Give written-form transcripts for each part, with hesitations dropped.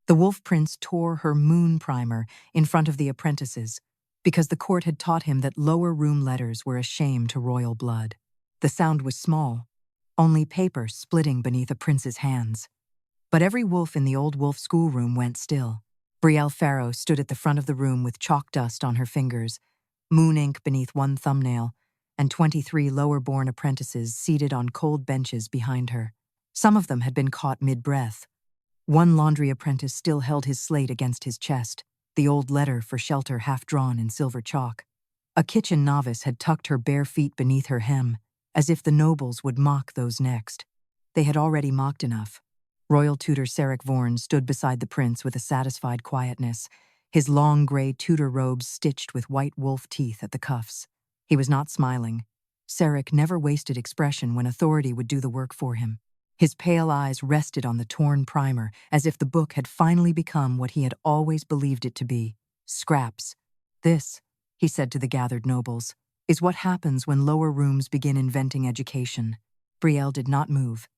The Wolf Prince tore her moon primer in front of the apprentices because the court had taught him that lower room letters were a shame to royal blood. The sound was small, only paper splitting beneath a prince's hands. But every wolf in the old wolf schoolroom went still. Brielle Farrow stood at the front of the room with chalk dust on her fingers, moon ink beneath one thumbnail, and 23 lower-born apprentices seated on cold benches behind her. Some of them had been caught mid-breath. One laundry apprentice still held his slate against his chest, the old letter for shelter half-drawn in silver chalk. A kitchen novice had tucked her bare feet beneath her hem, as if the nobles would mock those next. They had already mocked enough. Royal tutor Seric Vorn stood beside the prince with a satisfied quietness, his long gray tutor robes stitched with white wolf teeth at the cuffs. He was not smiling. Seric never wasted expression when authority would do the work for him. His pale eyes rested on the torn primer, as if the book had finally become what he had always believed it to be, scraps. "This," he said to the gathered nobles, "is what happens when lower rooms begin inventing education." Brielle did not move.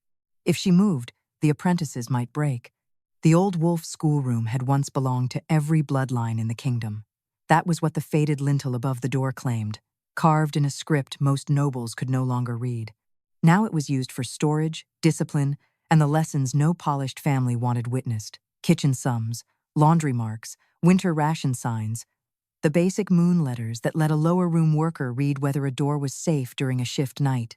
If she moved, the apprentices might break. The old wolf schoolroom had once belonged to every bloodline in the kingdom. That was what the faded lintel above the door claimed, carved in a script most nobles could no longer read. Now it was used for storage, discipline, and the lessons no polished family wanted witnessed: kitchen sums, laundry marks, winter ration signs, the basic moon letters that let a lower room worker read whether a door was safe during a shift night.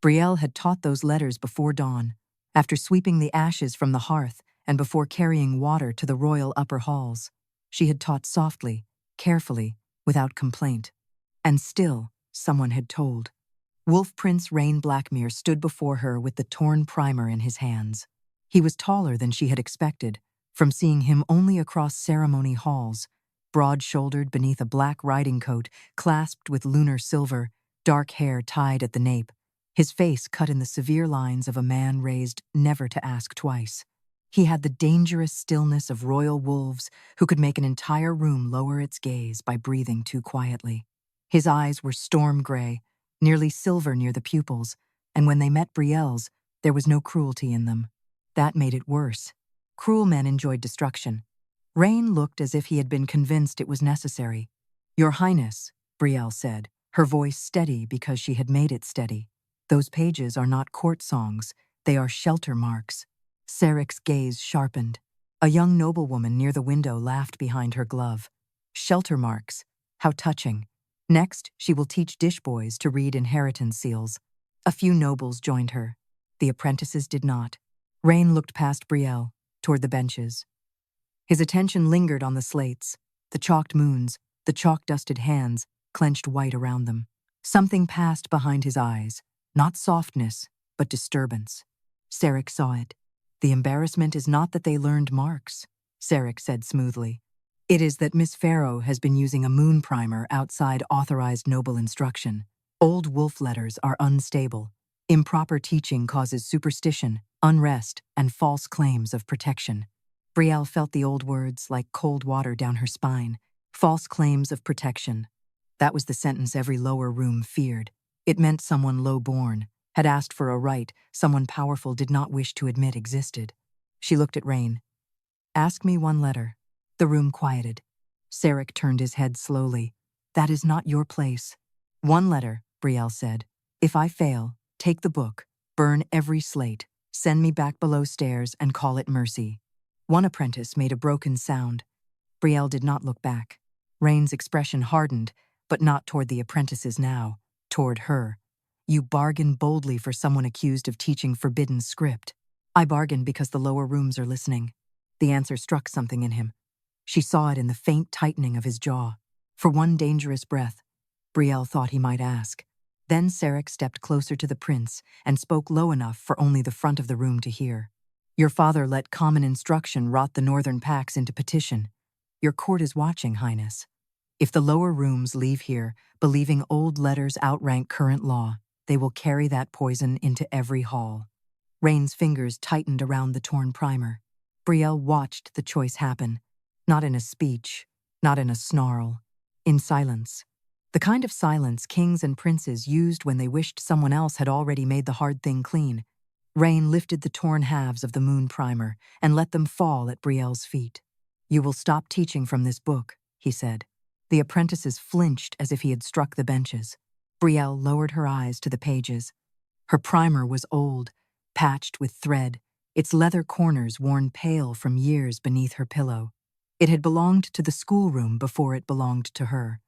Brielle had taught those letters before dawn, after sweeping the ashes from the hearth and before carrying water to the royal upper halls. She had taught softly, carefully, without complaint. And still, someone had told. Wolf Prince Rhaen Blackmere stood before her with the torn primer in his hands. He was taller than she had expected, from seeing him only across ceremony halls, broad-shouldered beneath a black riding coat clasped with lunar silver, dark hair tied at the nape, his face cut in the severe lines of a man raised never to ask twice. He had the dangerous stillness of royal wolves who could make an entire room lower its gaze by breathing too quietly. His eyes were storm gray, nearly silver near the pupils, and when they met Brielle's, there was no cruelty in them. That made it worse. Cruel men enjoyed destruction. Rhaen looked as if he had been convinced it was necessary. "Your Highness," Brielle said, her voice steady because she had made it steady. "Those pages are not court songs, they are shelter marks." Seric's gaze sharpened. A young noblewoman near the window laughed behind her glove. "Shelter marks. How touching. Next, she will teach dishboys to read inheritance seals." A few nobles joined her. The apprentices did not. Rhaen looked past Brielle, toward the benches. His attention lingered on the slates, the chalked moons, the chalk-dusted hands, clenched white around them. Something passed behind his eyes, not softness, but disturbance. Seric saw it. "The embarrassment is not that they learned marks," Seric said smoothly. "It is that Miss Farrow has been using a moon primer outside authorized noble instruction. Old wolf letters are unstable. Improper teaching causes superstition, unrest, and false claims of protection." Brielle felt the old words like cold water down her spine. False claims of protection. That was the sentence every lower room feared. It meant someone low-born had asked for a right someone powerful did not wish to admit existed. She looked at Rhaen. "Ask me one letter." The room quieted. Seric turned his head slowly. "That is not your place." "One letter," Brielle said. "If I fail, take the book, burn every slate, send me back below stairs and call it mercy." One apprentice made a broken sound. Brielle did not look back. Rhaen's expression hardened, but not toward the apprentices now, toward her. "You bargain boldly for someone accused of teaching forbidden script." "I bargain because the lower rooms are listening." The answer struck something in him. She saw it in the faint tightening of his jaw. For one dangerous breath, Brielle thought he might ask. Then Seric stepped closer to the prince and spoke low enough for only the front of the room to hear. "Your father let common instruction rot the northern packs into petition. Your court is watching, Highness. If the lower rooms leave here, believing old letters outrank current law, they will carry that poison into every hall." Rhaen's fingers tightened around the torn primer. Brielle watched the choice happen. Not in a speech, not in a snarl. In silence. The kind of silence kings and princes used when they wished someone else had already made the hard thing clean. Rhaen lifted the torn halves of the moon primer and let them fall at Brielle's feet. "You will stop teaching from this book," he said. The apprentices flinched as if he had struck the benches. Brielle lowered her eyes to the pages. Her primer was old, patched with thread, its leather corners worn pale from years beneath her pillow. It had belonged to the schoolroom before it belonged to her.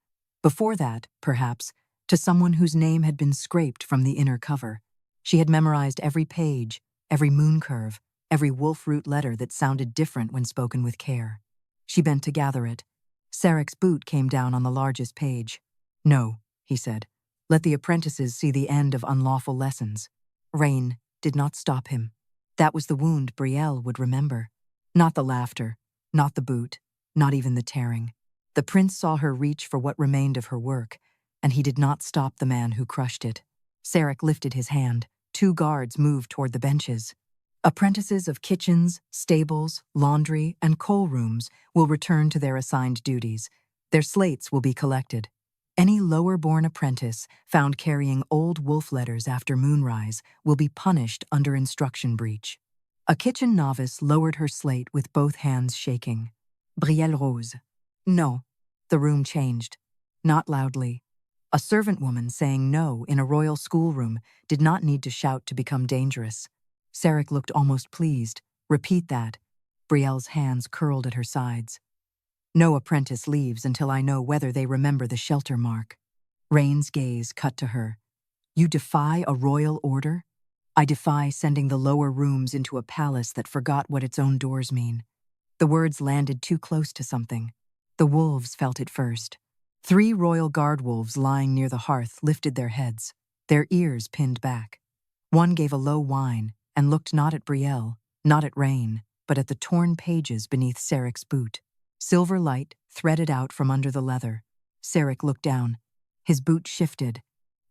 Before that, perhaps, to someone whose name had been scraped from the inner cover. She had memorized every page, every moon curve, every wolf root letter that sounded different when spoken with care. She bent to gather it. Seric's boot came down on the largest page. "No," he said. "Let the apprentices see the end of unlawful lessons." Rhaen did not stop him. That was the wound Brielle would remember. Not the laughter, not the boot, not even the tearing. The prince saw her reach for what remained of her work, and he did not stop the man who crushed it. Seric lifted his hand. 2 guards moved toward the benches. Apprentices of kitchens, stables, laundry, and coal rooms will return to their assigned duties. Their slates will be collected. Any lower-born apprentice found carrying old wolf letters after moonrise will be punished under instruction breach. A kitchen novice lowered her slate with both hands shaking. Brielle rose. "No." The room changed. Not loudly. A servant woman saying no in a royal schoolroom did not need to shout to become dangerous. Seric looked almost pleased. "Repeat that." Brielle's hands curled at her sides. "No apprentice leaves until I know whether they remember the shelter mark." Rhaen's gaze cut to her. "You defy a royal order? I defy sending the lower rooms into a palace that forgot what its own doors mean." The words landed too close to something. The wolves felt it first. 3 royal guard wolves lying near the hearth lifted their heads, their ears pinned back. One gave a low whine and looked not at Brielle, not at Rhaen, but at the torn pages beneath Seric's boot. Silver light threaded out from under the leather. Seric looked down. His boot shifted.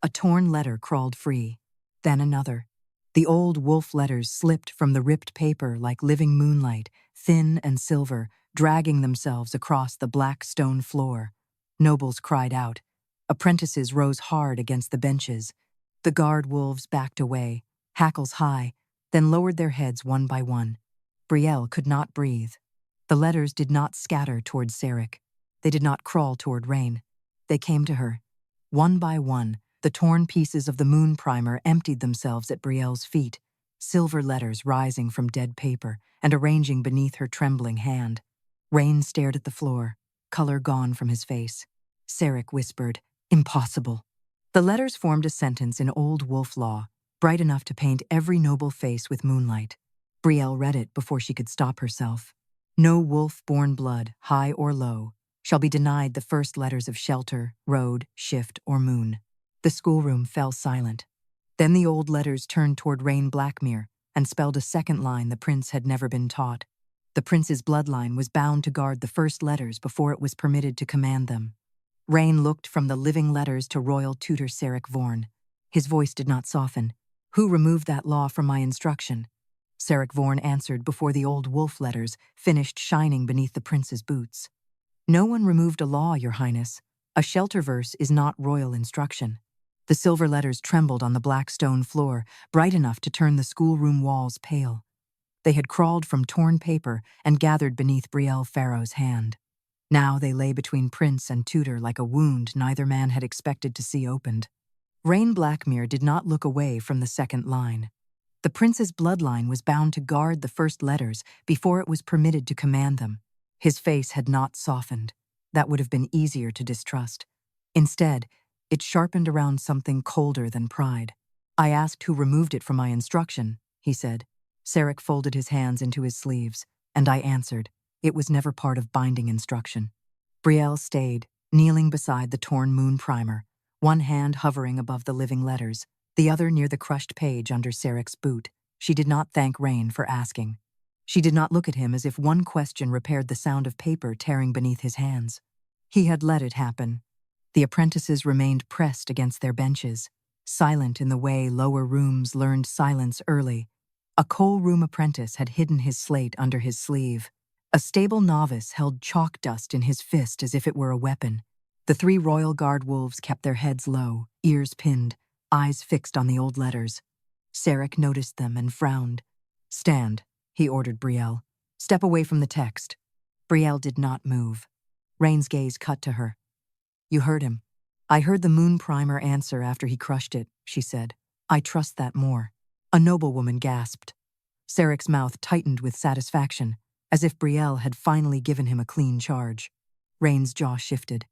A torn letter crawled free. Then another. The old wolf letters slipped from the ripped paper like living moonlight, thin and silver, dragging themselves across the black stone floor. Nobles cried out. Apprentices rose hard against the benches. The guard wolves backed away, hackles high, then lowered their heads one by one. Brielle could not breathe. The letters did not scatter toward Seric. They did not crawl toward Rhaen. They came to her. One by one, the torn pieces of the moon primer emptied themselves at Brielle's feet, silver letters rising from dead paper and arranging beneath her trembling hand. Rhaen stared at the floor, color gone from his face. Seric whispered, "Impossible." The letters formed a sentence in old wolf law, bright enough to paint every noble face with moonlight. Brielle read it before she could stop herself. "No wolf-born blood, high or low, shall be denied the first letters of shelter, road, shift, or moon." The schoolroom fell silent. Then the old letters turned toward Rhaen Blackmere and spelled a second line the prince had never been taught. The prince's bloodline was bound to guard the first letters before it was permitted to command them. Rhaen looked from the living letters to royal tutor Seric Vorn. His voice did not soften. "Who removed that law from my instruction?" Seric Vorn answered before the old wolf letters finished shining beneath the prince's boots. "No one removed a law, Your Highness. A shelter verse is not royal instruction." The silver letters trembled on the black stone floor, bright enough to turn the schoolroom walls pale. They had crawled from torn paper and gathered beneath Brielle Farrow's hand. Now they lay between prince and tutor like a wound neither man had expected to see opened. Rhaen Blackmere did not look away from the second line. The prince's bloodline was bound to guard the first letters before it was permitted to command them. His face had not softened. That would have been easier to distrust. Instead, it sharpened around something colder than pride. "I asked who removed it from my instruction," he said. Seric folded his hands into his sleeves, and I answered. It was never part of binding instruction. Brielle stayed, kneeling beside the torn moon primer, one hand hovering above the living letters, the other near the crushed page under Seric's boot. She did not thank Rhaen for asking. She did not look at him as if one question repaired the sound of paper tearing beneath his hands. He had let it happen. The apprentices remained pressed against their benches, silent in the way lower rooms learned silence early. A coal room apprentice had hidden his slate under his sleeve. A stable novice held chalk dust in his fist as if it were a weapon. The 3 royal guard wolves kept their heads low, ears pinned, eyes fixed on the old letters. Seric noticed them and frowned. "Stand," he ordered Brielle. "Step away from the text." Brielle did not move. Rhaen's gaze cut to her. "You heard him." "I heard the moon primer answer after he crushed it," she said. "I trust that more." A noblewoman gasped. Seric's mouth tightened with satisfaction, as if Brielle had finally given him a clean charge. Rhaen's jaw shifted.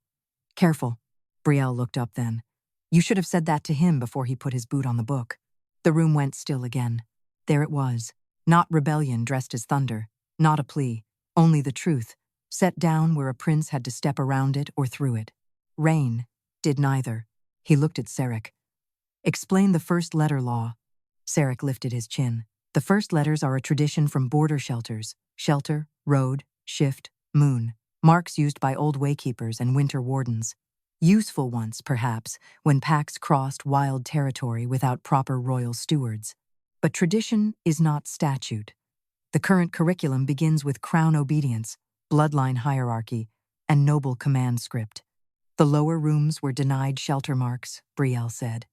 "Careful." Brielle looked up then. "You should have said that to him before he put his boot on the book." The room went still again. There it was. Not rebellion dressed as thunder. Not a plea. Only the truth, set down where a prince had to step around it or through it. Rhaen did neither. He looked at Seric. "Explain the first letter law." Seric lifted his chin. "The first letters are a tradition from border shelters. Shelter, road, shift, moon. Marks used by old waykeepers and winter wardens. Useful ones, perhaps, when packs crossed wild territory without proper royal stewards. But tradition is not statute. The current curriculum begins with crown obedience, bloodline hierarchy, and noble command script. The lower rooms were denied shelter marks, Brielle said.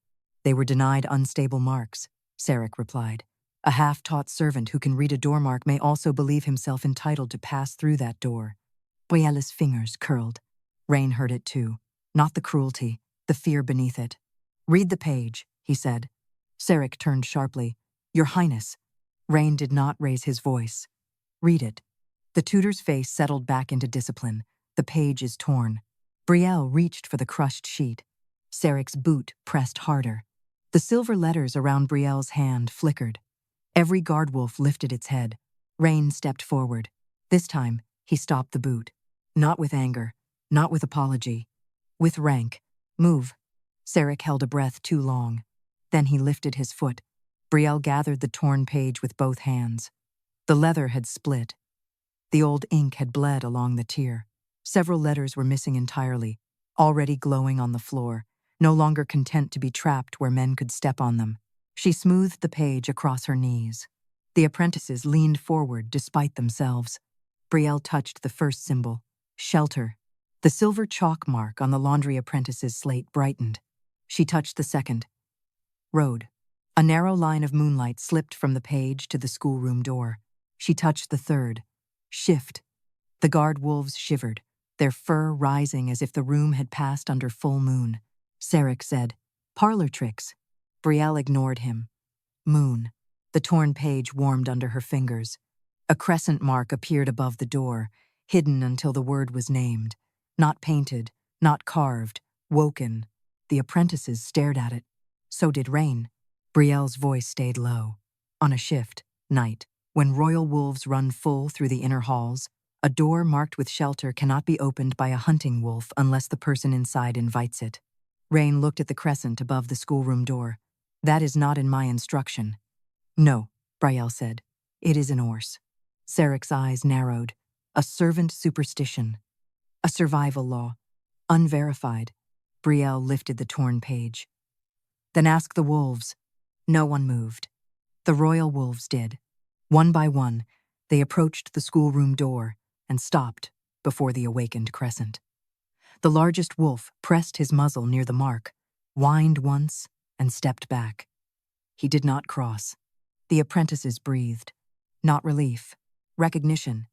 They were denied unstable marks, Seric replied. A half-taught servant who can read a door mark may also believe himself entitled to pass through that door. Brielle's fingers curled. Rhaen heard it too. Not the cruelty, the fear beneath it. "Read the page," he said. Seric turned sharply. "Your Highness." Rhaen did not raise his voice. "Read it." The tutor's face settled back into discipline. "The page is torn." Brielle reached for the crushed sheet. Seric's boot pressed harder. The silver letters around Brielle's hand flickered. Every guardwolf lifted its head. Rhaen stepped forward. This time, he stopped the boot. Not with anger, not with apology. With rank. "Move." Seric held a breath too long. Then he lifted his foot. Brielle gathered the torn page with both hands. The leather had split. The old ink had bled along the tear. Several letters were missing entirely, already glowing on the floor, no longer content to be trapped where men could step on them. She smoothed the page across her knees. The apprentices leaned forward despite themselves. Brielle touched the first symbol, shelter. The silver chalk mark on the laundry apprentice's slate brightened. She touched the second, road. A narrow line of moonlight slipped from the page to the schoolroom door. She touched the third, shift. The guard wolves shivered, their fur rising as if the room had passed under full moon. Seric said, "Parlor tricks." Brielle ignored him. Moon. The torn page warmed under her fingers. A crescent mark appeared above the door, hidden until the word was named. Not painted, not carved, woken. The apprentices stared at it. So did Rhaen. Brielle's voice stayed low. On a shift, night, when royal wolves run full through the inner halls, a door marked with shelter cannot be opened by a hunting wolf unless the person inside invites it. Rhaen looked at the crescent above the schoolroom door. "That is not in my instruction." "No," Brielle said. "It is in Orse." Seric's eyes narrowed. A servant superstition. A survival law. Unverified. Brielle lifted the torn page. "Then ask the wolves." No one moved. The royal wolves did. One by one, they approached the schoolroom door and stopped before the awakened crescent. The largest wolf pressed his muzzle near the mark, whined once, and stepped back. He did not cross. The apprentices breathed. Not relief. Recognition.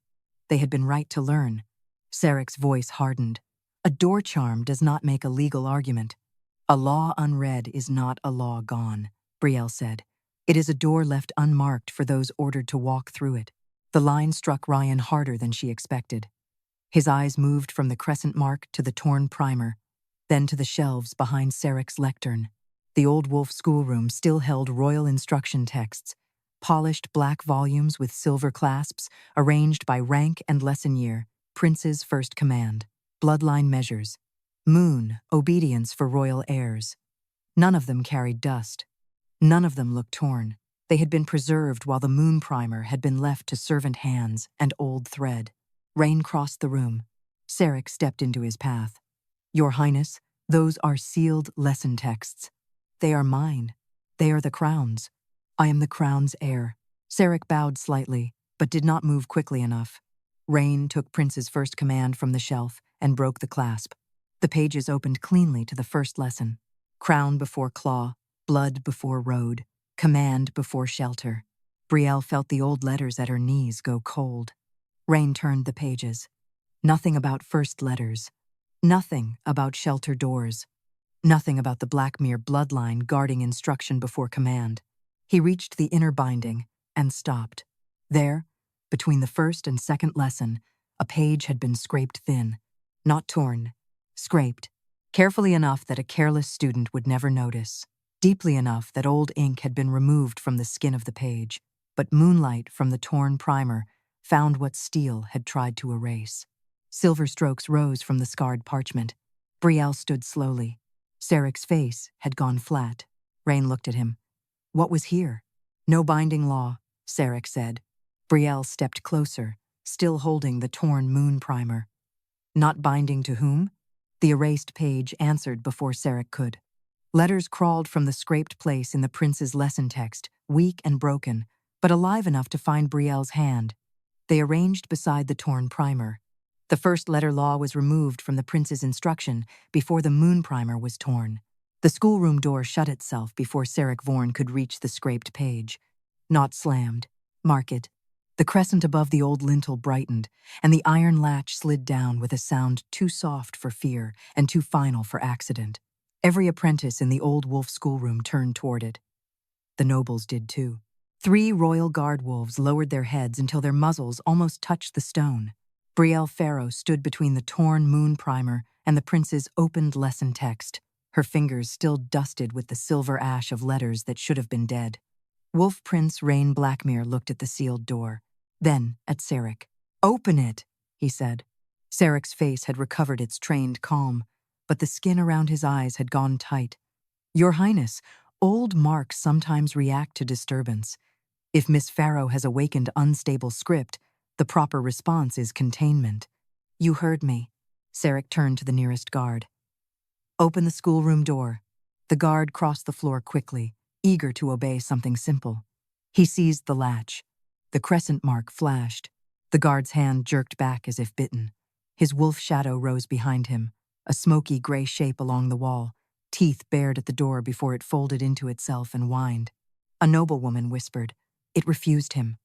They had been right to learn. Seric's voice hardened. A door charm does not make a legal argument. A law unread is not a law gone, Brielle said. It is a door left unmarked for those ordered to walk through it. The line struck Ryan harder than she expected. His eyes moved from the crescent mark to the torn primer, then to the shelves behind Seric's lectern. The old wolf schoolroom still held royal instruction texts, polished black volumes with silver clasps, arranged by rank and lesson year, prince's first command, bloodline measures, moon, obedience for royal heirs. None of them carried dust. None of them looked torn. They had been preserved while the moon primer had been left to servant hands and old thread. Rhaen crossed the room. Seric stepped into his path. "Your Highness, those are sealed lesson texts. They are mine. They are the crown's. I am the crown's heir." Seric bowed slightly, but did not move quickly enough. Rhaen took Prince's first command from the shelf and broke the clasp. The pages opened cleanly to the first lesson. Crown before claw, blood before road. Command before shelter. Brielle felt the old letters at her knees go cold. Rhaen turned the pages. Nothing about first letters. Nothing about shelter doors. Nothing about the Blackmere bloodline guarding instruction before command. He reached the inner binding and stopped. There, between the first and second lesson, a page had been scraped thin. Not torn, scraped. Carefully enough that a careless student would never notice. Deeply enough that old ink had been removed from the skin of the page, but moonlight from the torn primer found what steel had tried to erase. Silver strokes rose from the scarred parchment. Brielle stood slowly. Seric's face had gone flat. Rhaen looked at him. What was here? No binding law, Seric said. Brielle stepped closer, still holding the torn moon primer. Not binding to whom? The erased page answered before Seric could. Letters crawled from the scraped place in the prince's lesson text, weak and broken, but alive enough to find Brielle's hand. They arranged beside the torn primer. The first letter law was removed from the prince's instruction before the moon primer was torn. The schoolroom door shut itself before Seric Vorn could reach the scraped page. Not slammed. Mark it. The crescent above the old lintel brightened, and the iron latch slid down with a sound too soft for fear and too final for accident. Every apprentice in the old wolf schoolroom turned toward it. The nobles did too. 3 royal guard wolves lowered their heads until their muzzles almost touched the stone. Brielle Farrow stood between the torn moon primer and the prince's opened lesson text, her fingers still dusted with the silver ash of letters that should have been dead. Wolf Prince Rhaen Blackmere looked at the sealed door, then at Seric. "Open it," he said. Seric's face had recovered its trained calm, but the skin around his eyes had gone tight. "Your Highness, old marks sometimes react to disturbance. If Miss Farrow has awakened unstable script, the proper response is containment." "You heard me." Seric turned to the nearest guard. "Open the schoolroom door." The guard crossed the floor quickly, eager to obey something simple. He seized the latch. The crescent mark flashed. The guard's hand jerked back as if bitten. His wolf shadow rose behind him, a smoky gray shape along the wall, teeth bared at the door before it folded into itself and whined. A noblewoman whispered. It refused him.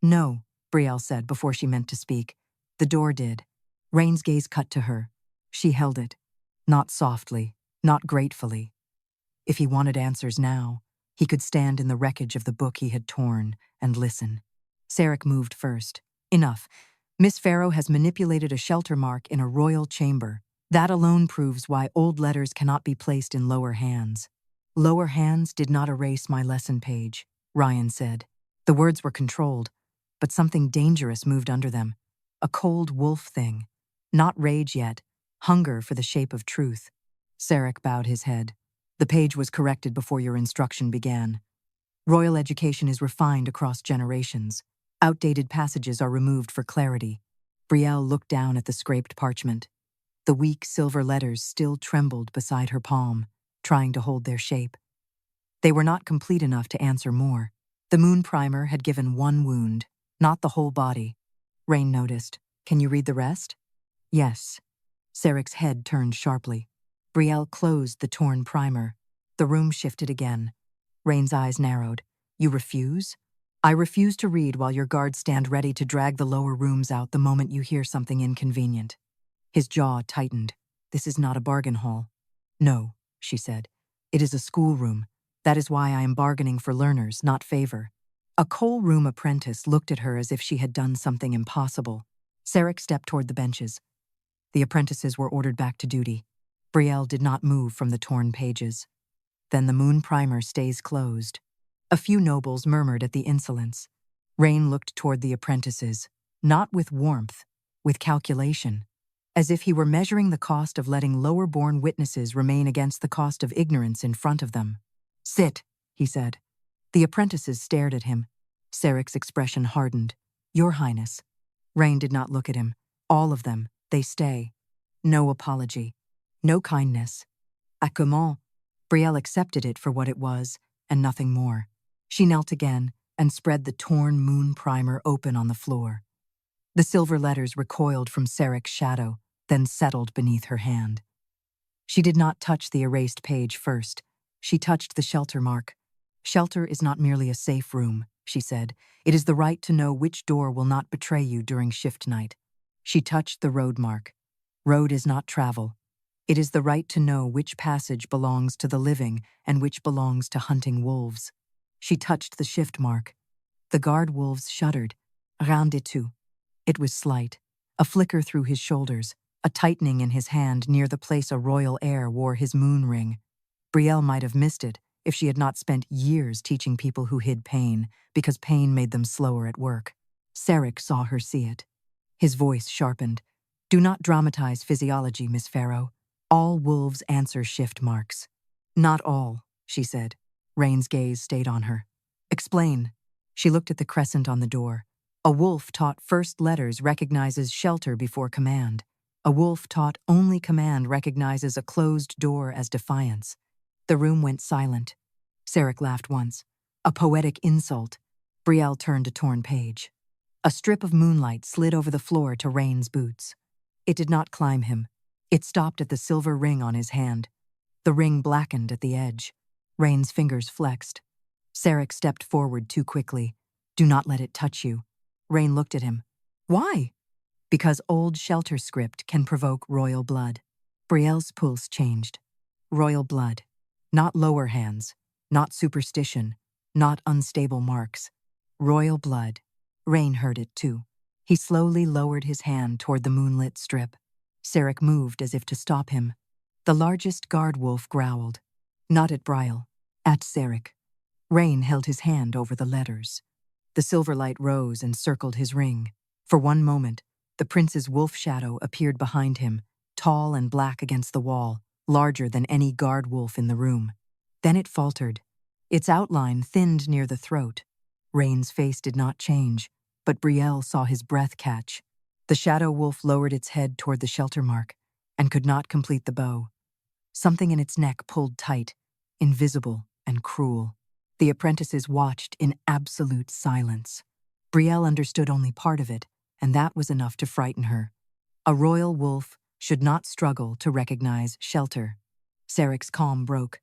"No," Brielle said before she meant to speak. The door did. Rhaen's gaze cut to her. She held it. Not softly, not gratefully. If he wanted answers now, he could stand in the wreckage of the book he had torn and listen. Seric moved first. "Enough. Miss Farrow has manipulated a shelter mark in a royal chamber. That alone proves why old letters cannot be placed in lower hands." "Lower hands did not erase my lesson page," Ryan said. The words were controlled, but something dangerous moved under them. A cold wolf thing. Not rage yet, hunger for the shape of truth. Seric bowed his head. "The page was corrected before your instruction began. Royal education is refined across generations. Outdated passages are removed for clarity." Brielle looked down at the scraped parchment. The weak silver letters still trembled beside her palm, trying to hold their shape. They were not complete enough to answer more. The moon primer had given one wound, not the whole body. Rhaen noticed. "Can you read the rest?" "Yes." Seric's head turned sharply. Brielle closed the torn primer. The room shifted again. Rhaen's eyes narrowed. "You refuse?" "I refuse to read while your guards stand ready to drag the lower rooms out the moment you hear something inconvenient." His jaw tightened. "This is not a bargain hall." "No," she said. "It is a schoolroom. That is why I am bargaining for learners, not favor." A coal room apprentice looked at her as if she had done something impossible. Seric stepped toward the benches. The apprentices were ordered back to duty. Brielle did not move from the torn pages. "Then the moon primer stays closed." A few nobles murmured at the insolence. Rhaen looked toward the apprentices, not with warmth, with calculation, as if he were measuring the cost of letting lower-born witnesses remain against the cost of ignorance in front of them. "Sit," he said. The apprentices stared at him. Seric's expression hardened. "Your Highness." Rhaen did not look at him. "All of them. They stay." No apology. No kindness. Comment. Brielle accepted it for what it was, and nothing more. She knelt again and spread the torn moon primer open on the floor. The silver letters recoiled from Seric's shadow, then settled beneath her hand. She did not touch the erased page first. She touched the shelter mark. Shelter is not merely a safe room, she said. It is the right to know which door will not betray you during shift night. She touched the road mark. Road is not travel. It is the right to know which passage belongs to the living and which belongs to hunting wolves. She touched the shift mark. The guard wolves shuddered. Rien du tout. It was slight, a flicker through his shoulders, a tightening in his hand near the place a royal heir wore his moon ring. Brielle might have missed it if she had not spent years teaching people who hid pain, because pain made them slower at work. Seric saw her see it. His voice sharpened. Do not dramatize physiology, Miss Farrow. All wolves answer shift marks. Not all, she said. Rhaen's gaze stayed on her. Explain. She looked at the crescent on the door. A wolf taught first letters recognizes shelter before command. A wolf taught only command recognizes a closed door as defiance. The room went silent. Seric laughed once. A poetic insult. Brielle turned a torn page. A strip of moonlight slid over the floor to Rhaen's boots. It did not climb him. It stopped at the silver ring on his hand. The ring blackened at the edge. Rhaen's fingers flexed. Seric stepped forward too quickly. Do not let it touch you. Rhaen looked at him. Why? Because old shelter script can provoke royal blood. Brielle's pulse changed. Royal blood. Not lower hands. Not superstition. Not unstable marks. Royal blood. Rhaen heard it too. He slowly lowered his hand toward the moonlit strip. Seric moved as if to stop him. The largest guard wolf growled. Not at Brielle. At Seric. Rhaen held his hand over the letters. The silver light rose and circled his ring. For one moment, the prince's wolf shadow appeared behind him, tall and black against the wall, larger than any guard wolf in the room. Then it faltered. Its outline thinned near the throat. Rhaen's face did not change, but Brielle saw his breath catch. The shadow wolf lowered its head toward the shelter mark and could not complete the bow. Something in its neck pulled tight, invisible and cruel. The apprentices watched in absolute silence. Brielle understood only part of it, and that was enough to frighten her. A royal wolf should not struggle to recognize shelter. Seric's calm broke.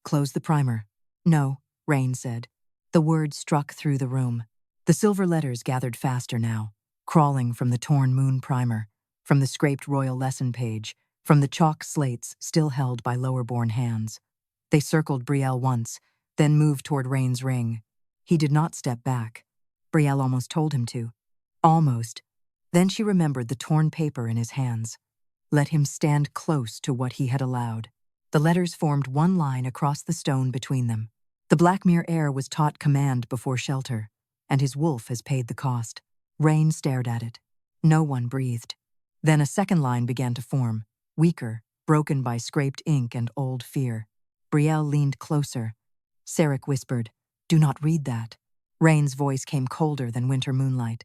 Close the primer. No, Rhaen said. The word struck through the room. The silver letters gathered faster now, crawling from the torn moon primer, from the scraped royal lesson page, from the chalk slates still held by lower-born hands. They circled Brielle once, then moved toward Rhaen's ring. He did not step back. Brielle almost told him to. Almost. Then she remembered the torn paper in his hands. Let him stand close to what he had allowed. The letters formed one line across the stone between them. The Blackmere heir was taught command before shelter, and his wolf has paid the cost. Rhaen stared at it. No one breathed. Then a second line began to form, weaker, broken by scraped ink and old fear. Brielle leaned closer. Seric whispered, Do not read that. Rhaen's voice came colder than winter moonlight.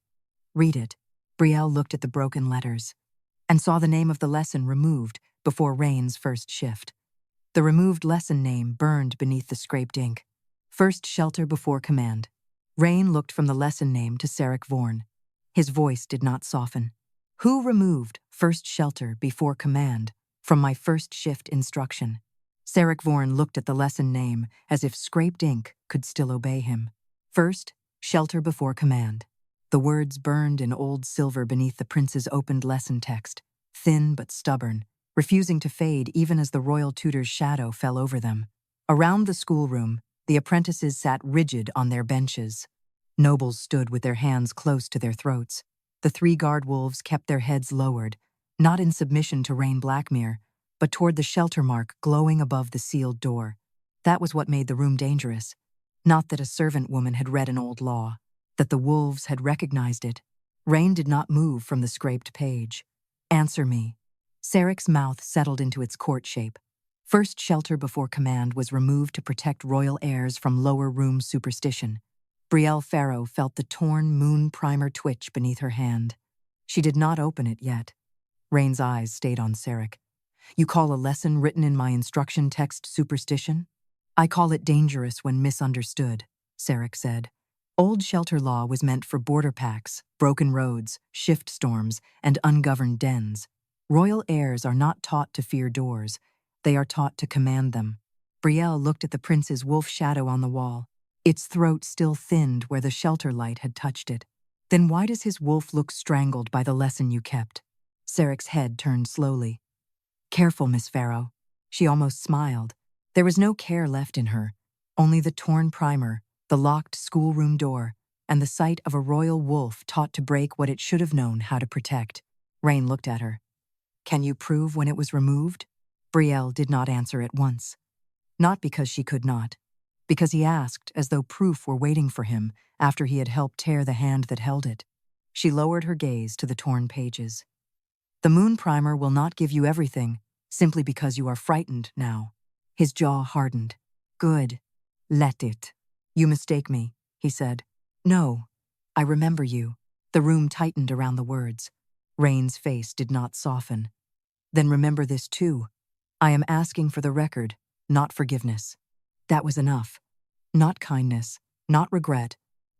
Read it. Brielle looked at the broken letters and saw the name of the lesson removed before Rhaen's first shift. The removed lesson name burned beneath the scraped ink. First shelter before command. Rhaen looked from the lesson name to Seric Vorn. His voice did not soften. Who removed first shelter before command from my first shift instruction? Seric Vorn looked at the lesson name as if scraped ink could still obey him. First, shelter before command. The words burned in old silver beneath the prince's opened lesson text, thin but stubborn, refusing to fade even as the royal tutor's shadow fell over them. Around the schoolroom, the apprentices sat rigid on their benches. Nobles stood with their hands close to their throats. The three guard wolves kept their heads lowered, not in submission to Rhaen Blackmere, but toward the shelter mark glowing above the sealed door. That was what made the room dangerous. Not that a servant woman had read an old law, that the wolves had recognized it. Rhaen did not move from the scraped page. Answer me. Seric's mouth settled into its court shape. First shelter before command was removed to protect royal heirs from lower room superstition. Brielle Farrow felt the torn moon primer twitch beneath her hand. She did not open it yet. Rhaen's eyes stayed on Seric. You call a lesson written in my instruction text superstition? I call it dangerous when misunderstood, Seric said. Old shelter law was meant for border packs, broken roads, shift storms, and ungoverned dens. Royal heirs are not taught to fear doors. They are taught to command them. Brielle looked at the prince's wolf shadow on the wall. Its throat still thinned where the shelter light had touched it. Then why does his wolf look strangled by the lesson you kept? Seric's head turned slowly. Careful, Miss Farrow. She almost smiled. There was no care left in her, only the torn primer, the locked schoolroom door, and the sight of a royal wolf taught to break what it should have known how to protect. Rhaen looked at her. Can you prove when it was removed? Brielle did not answer at once. Not because she could not, because he asked as though proof were waiting for him after he had helped tear the hand that held it. She lowered her gaze to the torn pages. The moon primer will not give you everything, simply because you are frightened now. His jaw hardened. Good. Let it. You mistake me, he said. No. I remember you. The room tightened around the words. Rhaen's face did not soften. Then remember this too. I am asking for the record, not forgiveness. That was enough. Not kindness, not regret.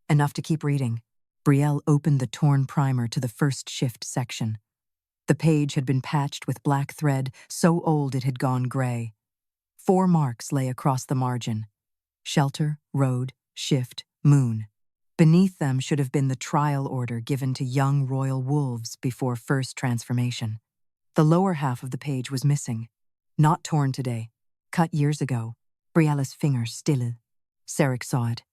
Enough to keep reading. Brielle opened the torn primer to the first shift section. The page had been patched with black thread, so old it had gone gray. 4 marks lay across the margin. Shelter, road, shift, moon. Beneath them should have been the trial order given to young royal wolves before first transformation. The lower half of the page was missing. Not torn today. Cut years ago. Brielle's finger still. Seric saw it.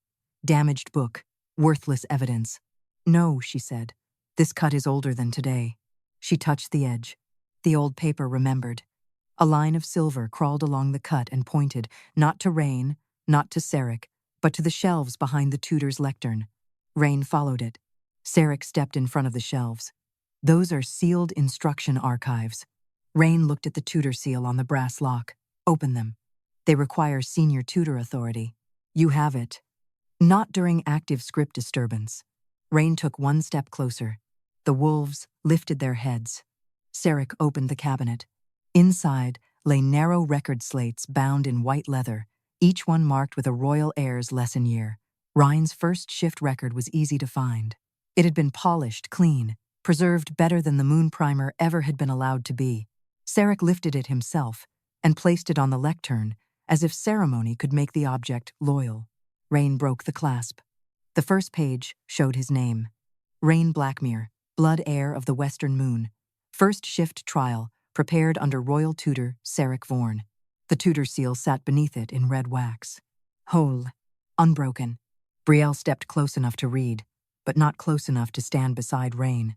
Damaged book. Worthless evidence. No, she said. This cut is older than today. She touched the edge. The old paper remembered. A line of silver crawled along the cut and pointed, not to Rhaen, not to Seric, but to the shelves behind the tutor's lectern. Rhaen followed it. Seric stepped in front of the shelves. Those are sealed instruction archives. Rhaen looked at the tutor seal on the brass lock. Open them. They require senior tutor authority. You have it. Not during active script disturbance. Rhaen took 1 step closer. The wolves lifted their heads. Seric opened the cabinet. Inside lay narrow record slates bound in white leather, each one marked with a royal heir's lesson year. Ryan's first shift record was easy to find. It had been polished, clean, preserved better than the moon primer ever had been allowed to be. Seric lifted it himself and placed it on the lectern, as if ceremony could make the object loyal. Rhaen broke the clasp. The first page showed his name. Rhaen Blackmere, blood heir of the Western Moon. First shift trial, prepared under royal tutor Seric Vorn. The tutor seal sat beneath it in red wax. Whole. Unbroken. Brielle stepped close enough to read, but not close enough to stand beside Rhaen.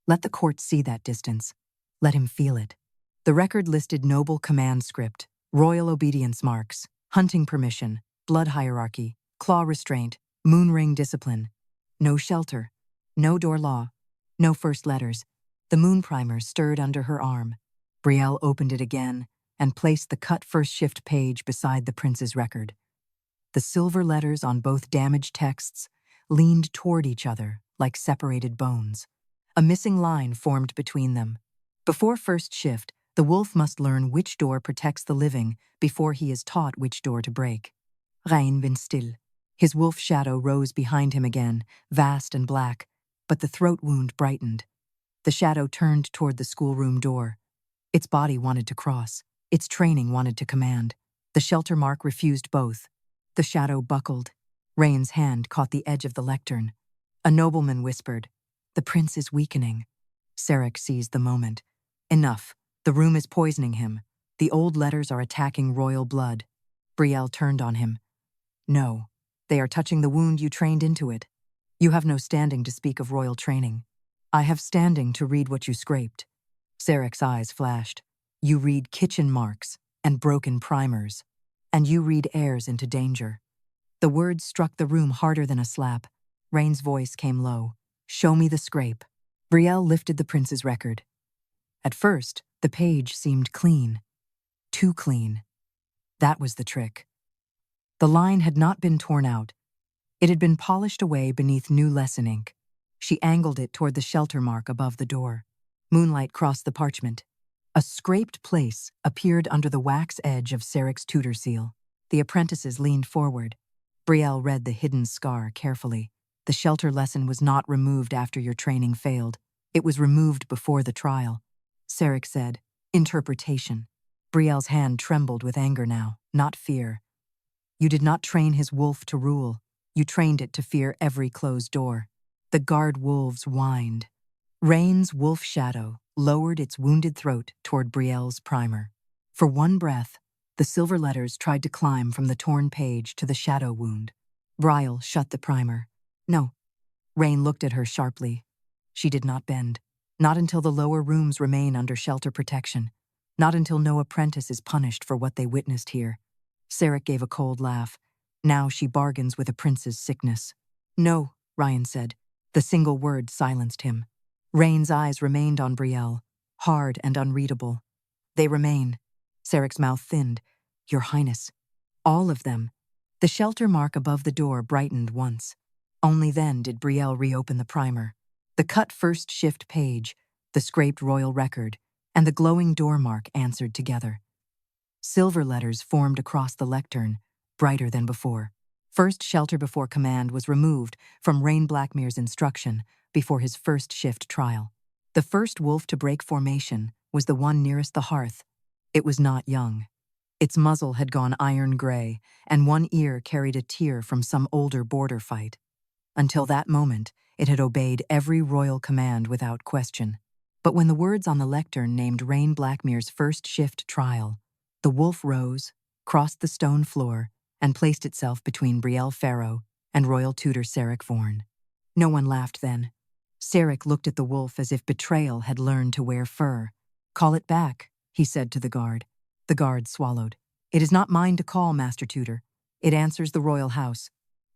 Let the court see that distance. Let him feel it. The record listed noble command script, royal obedience marks, hunting permission, blood hierarchy, claw restraint, moon ring discipline. No shelter. No door law. No first letters. The moon primer stirred under her arm. Brielle opened it again and placed the cut first shift page beside the prince's record. The silver letters on both damaged texts leaned toward each other like separated bones. A missing line formed between them. Before first shift, the wolf must learn which door protects the living before he is taught which door to break. Rhaen bin still. His wolf shadow rose behind him again, vast and black, but the throat wound brightened. The shadow turned toward the schoolroom door. Its body wanted to cross. Its training wanted to command. The shelter mark refused both. The shadow buckled. Rhaen's hand caught the edge of the lectern. A nobleman whispered, "The prince is weakening." Seric seized the moment. Enough. The room is poisoning him. The old letters are attacking royal blood. Brielle turned on him. No. They are touching the wound you trained into it. You have no standing to speak of royal training. I have standing to read what you scraped. Seric's eyes flashed. You read kitchen marks and broken primers. And you read heirs into danger. The words struck the room harder than a slap. Rhaen's voice came low. Show me the scrape. Brielle lifted the prince's record. At first, the page seemed clean. Too clean. That was the trick. The line had not been torn out. It had been polished away beneath new lesson ink. She angled it toward the shelter mark above the door. Moonlight crossed the parchment. A scraped place appeared under the wax edge of Seric's tutor seal. The apprentices leaned forward. Brielle read the hidden scar carefully. The shelter lesson was not removed after your training failed. It was removed before the trial. Seric said, interpretation. Brielle's hand trembled with anger now, not fear. You did not train his wolf to rule. You trained it to fear every closed door. The guard wolves whined. Rhaen's wolf shadow lowered its wounded throat toward Brielle's primer. For one breath, the silver letters tried to climb from the torn page to the shadow wound. Brielle shut the primer. No. Rhaen looked at her sharply. She did not bend. Not until the lower rooms remain under shelter protection. Not until no apprentice is punished for what they witnessed here. Seric gave a cold laugh. Now she bargains with a prince's sickness. No, Ryan said. The single word silenced him. Rhaen's eyes remained on Brielle, hard and unreadable. They remain. Seric's mouth thinned. Your Highness. All of them. The shelter mark above the door brightened once. Only then did Brielle reopen the primer. The cut first shift page, the scraped royal record, and the glowing door mark answered together. Silver letters formed across the lectern, brighter than before. First shelter before command was removed from Rhaen Blackmere's instruction before his first shift trial. The first wolf to break formation was the one nearest the hearth. It was not young. Its muzzle had gone iron gray, and one ear carried a tear from some older border fight. Until that moment, it had obeyed every royal command without question. But when the words on the lectern named Rhaen Blackmere's first shift trial, the wolf rose, crossed the stone floor, and placed itself between Brielle Farrow and royal tutor Seric Vorn. No one laughed then. Seric looked at the wolf as if betrayal had learned to wear fur. Call it back, he said to the guard. The guard swallowed. It is not mine to call, Master Tutor. It answers the royal house.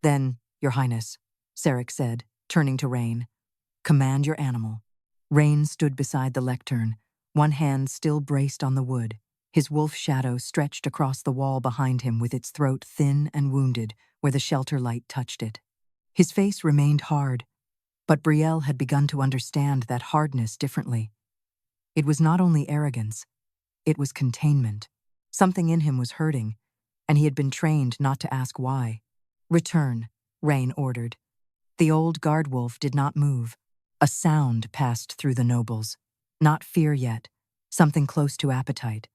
Then, Your Highness, Seric said, turning to Rhaen. Command your animal. Rhaen stood beside the lectern, one hand still braced on the wood. His wolf shadow stretched across the wall behind him with its throat thin and wounded where the shelter light touched it. His face remained hard, but Brielle had begun to understand that hardness differently. It was not only arrogance, it was containment. Something in him was hurting, and he had been trained not to ask why. Return, Rhaen ordered. The old guard wolf did not move. A sound passed through the nobles. Not fear yet, something close to appetite.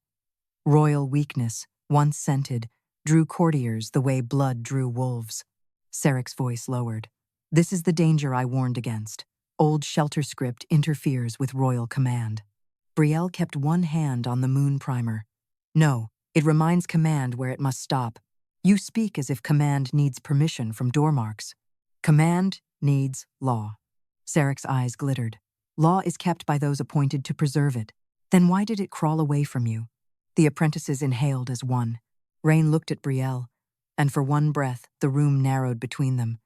Royal weakness, once scented, drew courtiers the way blood drew wolves. Seric's voice lowered. This is the danger I warned against. Old shelter script interferes with royal command. Brielle kept one hand on the moon primer. No, it reminds command where it must stop. You speak as if command needs permission from door marks. Command needs law. Seric's eyes glittered. Law is kept by those appointed to preserve it. Then why did it crawl away from you? The apprentices inhaled as one. Rhaen looked at Brielle, and for one breath the room narrowed between them.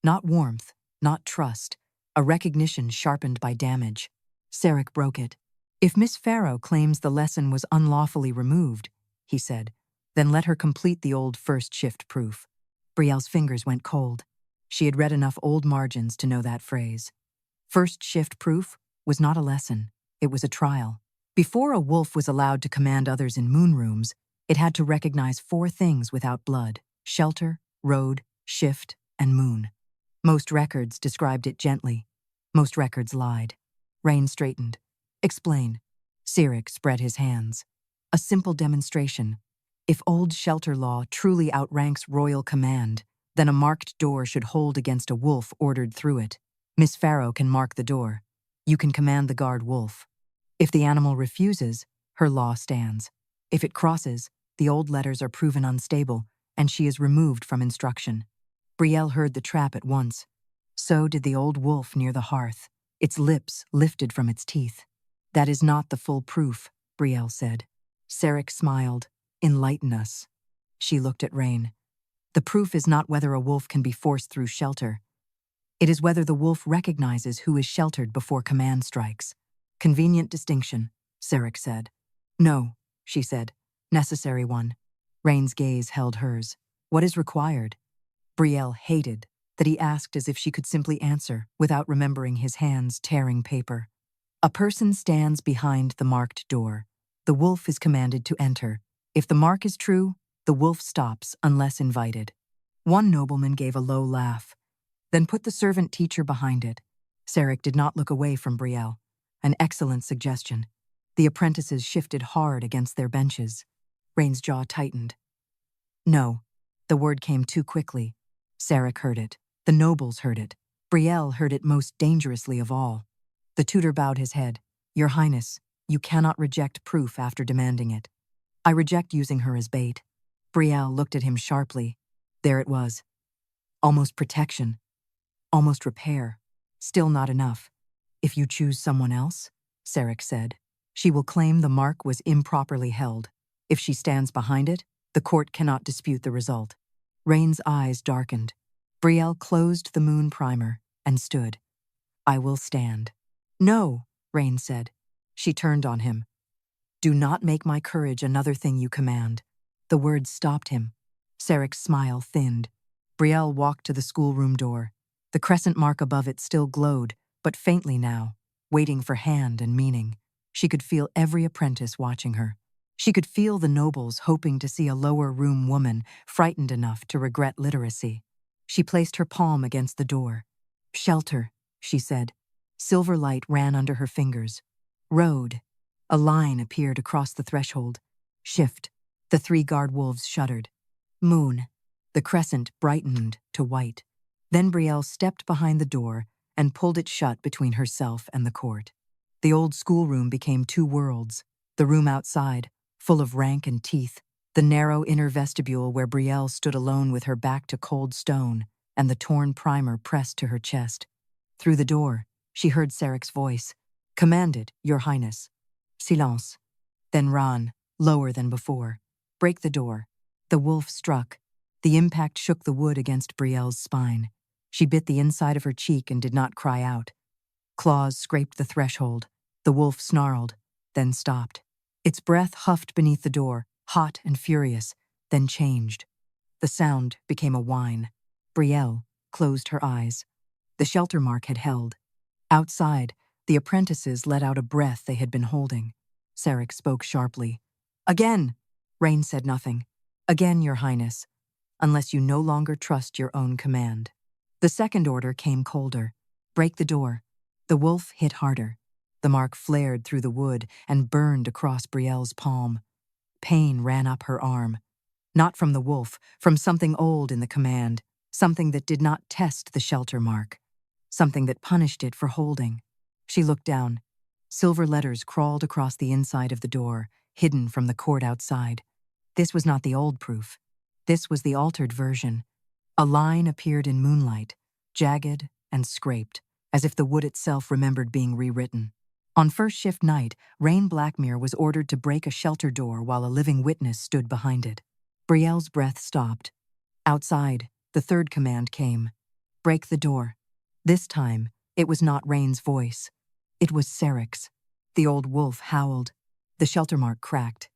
Not warmth, not trust, a recognition sharpened by damage. Seric broke it. If Miss Farrow claims the lesson was unlawfully removed, he said, then let her complete the old first shift proof. Brielle's fingers went cold. She had read enough old margins to know that phrase. First shift proof was not a lesson, it was a trial. Before a wolf was allowed to command others in moon rooms, it had to recognize 4 things without blood: shelter, road, shift, and moon. Most records described it gently. Most records lied. Rhaen straightened. Explain. Seric spread his hands. A simple demonstration. If old shelter law truly outranks royal command, then a marked door should hold against a wolf ordered through it. Miss Farrow can mark the door. You can command the guard wolf. If the animal refuses, her law stands. If it crosses, the old letters are proven unstable, and she is removed from instruction. Brielle heard the trap at once. So did the old wolf near the hearth, its lips lifted from its teeth. That is not the full proof, Brielle said. Seric smiled. Enlighten us. She looked at Rhaen. The proof is not whether a wolf can be forced through shelter. It is whether the wolf recognizes who is sheltered before command strikes. Convenient distinction, Seric said. No, she said. Necessary one. Rhaen's gaze held hers. What is required? Brielle hated that he asked as if she could simply answer without remembering his hands tearing paper. A person stands behind the marked door. The wolf is commanded to enter. If the mark is true, the wolf stops unless invited. One nobleman gave a low laugh. Then put the servant teacher behind it. Seric did not look away from Brielle. An excellent suggestion. The apprentices shifted hard against their benches. Rhaen's jaw tightened. No, the word came too quickly. Seric heard it. The nobles heard it. Brielle heard it most dangerously of all. The tutor bowed his head. Your Highness, you cannot reject proof after demanding it. I reject using her as bait. Brielle looked at him sharply. There it was. Almost protection. Almost repair. Still not enough. If you choose someone else, Seric said, she will claim the mark was improperly held. If she stands behind it, the court cannot dispute the result. Rhaen's eyes darkened. Brielle closed the moon primer and stood. I will stand. No, Rhaen said. She turned on him. Do not make my courage another thing you command. The words stopped him. Seric's smile thinned. Brielle walked to the schoolroom door. The crescent mark above it still glowed, but faintly now, waiting for hand and meaning. She could feel every apprentice watching her. She could feel the nobles hoping to see a lower room woman frightened enough to regret literacy. She placed her palm against the door. Shelter, she said. Silver light ran under her fingers. Road. A line appeared across the threshold. Shift. The 3 guard wolves shuddered. Moon. The crescent brightened to white. Then Brielle stepped behind the door and pulled it shut between herself and the court. The old schoolroom became 2 worlds. The room outside, full of rank and teeth, the narrow inner vestibule where Brielle stood alone with her back to cold stone and the torn primer pressed to her chest. Through the door, she heard Seric's voice. Commanded, Your Highness. Silence. Then Rhaen, lower than before. Break the door. The wolf struck. The impact shook the wood against Brielle's spine. She bit the inside of her cheek and did not cry out. Claws scraped the threshold. The wolf snarled, then stopped. Its breath huffed beneath the door, hot and furious, then changed. The sound became a whine. Brielle closed her eyes. The shelter mark had held. Outside, the apprentices let out a breath they had been holding. Seric spoke sharply. Again! Rhaen said nothing. Again, Your Highness, unless you no longer trust your own command. The second order came colder. Break the door. The wolf hit harder. The mark flared through the wood and burned across Brielle's palm. Pain ran up her arm. Not from the wolf, from something old in the command, something that did not test the shelter mark, something that punished it for holding. She looked down. Silver letters crawled across the inside of the door, hidden from the court outside. This was not the old proof. This was the altered version. A line appeared in moonlight, jagged and scraped, as if the wood itself remembered being rewritten. On first shift night, Rhaen Blackmere was ordered to break a shelter door while a living witness stood behind it. Brielle's breath stopped. Outside, the third command came. Break the door. This time, it was not Rhaen's voice. It was Seric's. The old wolf howled. The shelter mark cracked.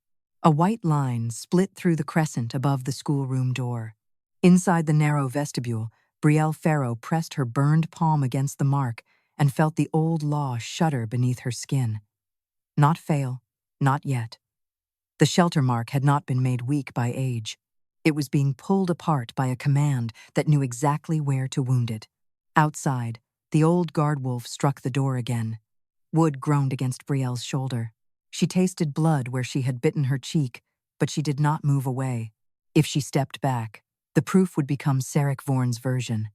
A white line split through the crescent above the schoolroom door. Inside the narrow vestibule, Brielle Farrow pressed her burned palm against the mark and felt the old law shudder beneath her skin. Not fail, not yet. The shelter mark had not been made weak by age. It was being pulled apart by a command that knew exactly where to wound it. Outside, the old guard wolf struck the door again. Wood groaned against Brielle's shoulder. She tasted blood where she had bitten her cheek, but she did not move away. If she stepped back, the proof would become Seric Vorn's version.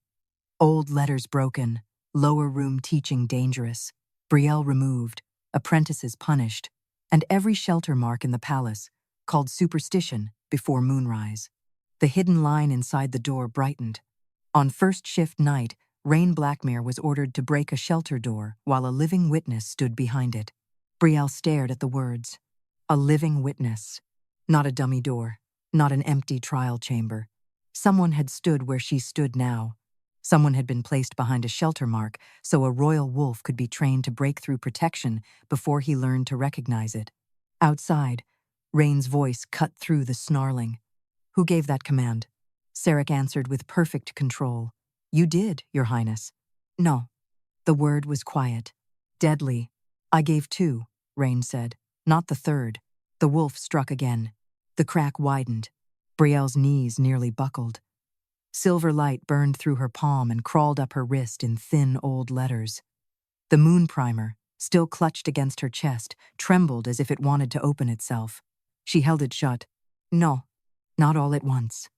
Old letters broken, lower room teaching dangerous, Brielle removed, apprentices punished, and every shelter mark in the palace, called superstition, before moonrise. The hidden line inside the door brightened. On first shift night, Rhaen Blackmere was ordered to break a shelter door while a living witness stood behind it. Brielle stared at the words. A living witness. Not a dummy door, not an empty trial chamber. Someone had stood where she stood now. Someone had been placed behind a shelter mark so a royal wolf could be trained to break through protection before he learned to recognize it. Outside, Rhaen's voice cut through the snarling. Who gave that command? Seric answered with perfect control. You did, Your Highness. No. The word was quiet. Deadly. I gave 2, Rhaen said. Not the third. The wolf struck again. The crack widened. Brielle's knees nearly buckled. Silver light burned through her palm and crawled up her wrist in thin old letters. The moon primer, still clutched against her chest, trembled as if it wanted to open itself. She held it shut. No, not all at once.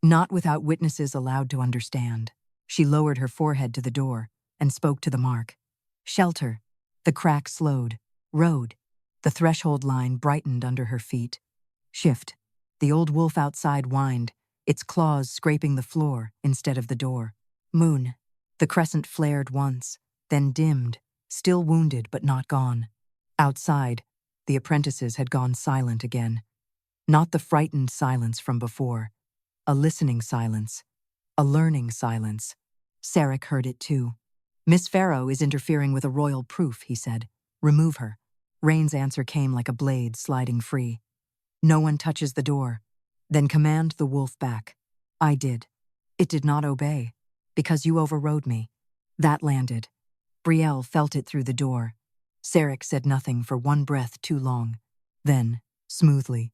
Not without witnesses allowed to understand. She lowered her forehead to the door and spoke to the mark. Shelter. The crack slowed. Road. The threshold line brightened under her feet. Shift. The old wolf outside whined, its claws scraping the floor instead of the door. Moon. The crescent flared once, then dimmed, still wounded but not gone. Outside, the apprentices had gone silent again. Not the frightened silence from before. A listening silence. A learning silence. Seric heard it too. Miss Farrow is interfering with a royal proof, he said. Remove her. Rhaen's answer came like a blade sliding free. No one touches the door. Then command the wolf back. I did. It did not obey. Because you overrode me. That landed. Brielle felt it through the door. Seric said nothing for one breath too long. Then, smoothly.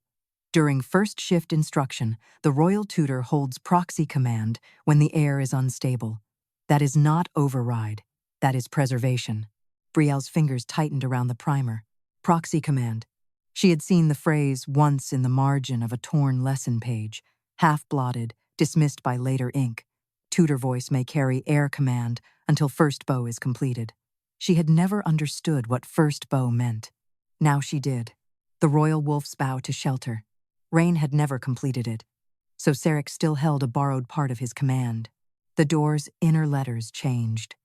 During first shift instruction, the royal tutor holds proxy command when the air is unstable. That is not override. That is preservation. Brielle's fingers tightened around the primer. Proxy command. She had seen the phrase once in the margin of a torn lesson page, half-blotted, dismissed by later ink. Tutor voice may carry air command until first bow is completed. She had never understood what first bow meant. Now she did. The royal wolf's bow to shelter. Rhaen had never completed it, so Seric still held a borrowed part of his command. The door's inner letters changed.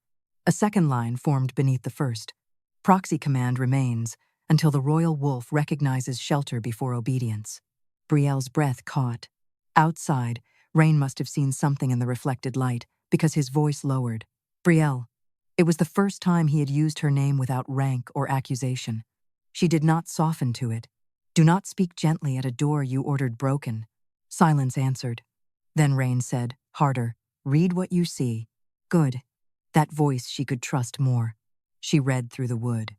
A second line formed beneath the first. Proxy command remains until the royal wolf recognizes shelter before obedience. Brielle's breath caught. Outside, Rhaen must have seen something in the reflected light because his voice lowered. Brielle. It was the first time he had used her name without rank or accusation. She did not soften to it. Do not speak gently at a door you ordered broken. Silence answered. Then Rhaen said, harder, read what you see. Good. That voice she could trust more. She read through the wood.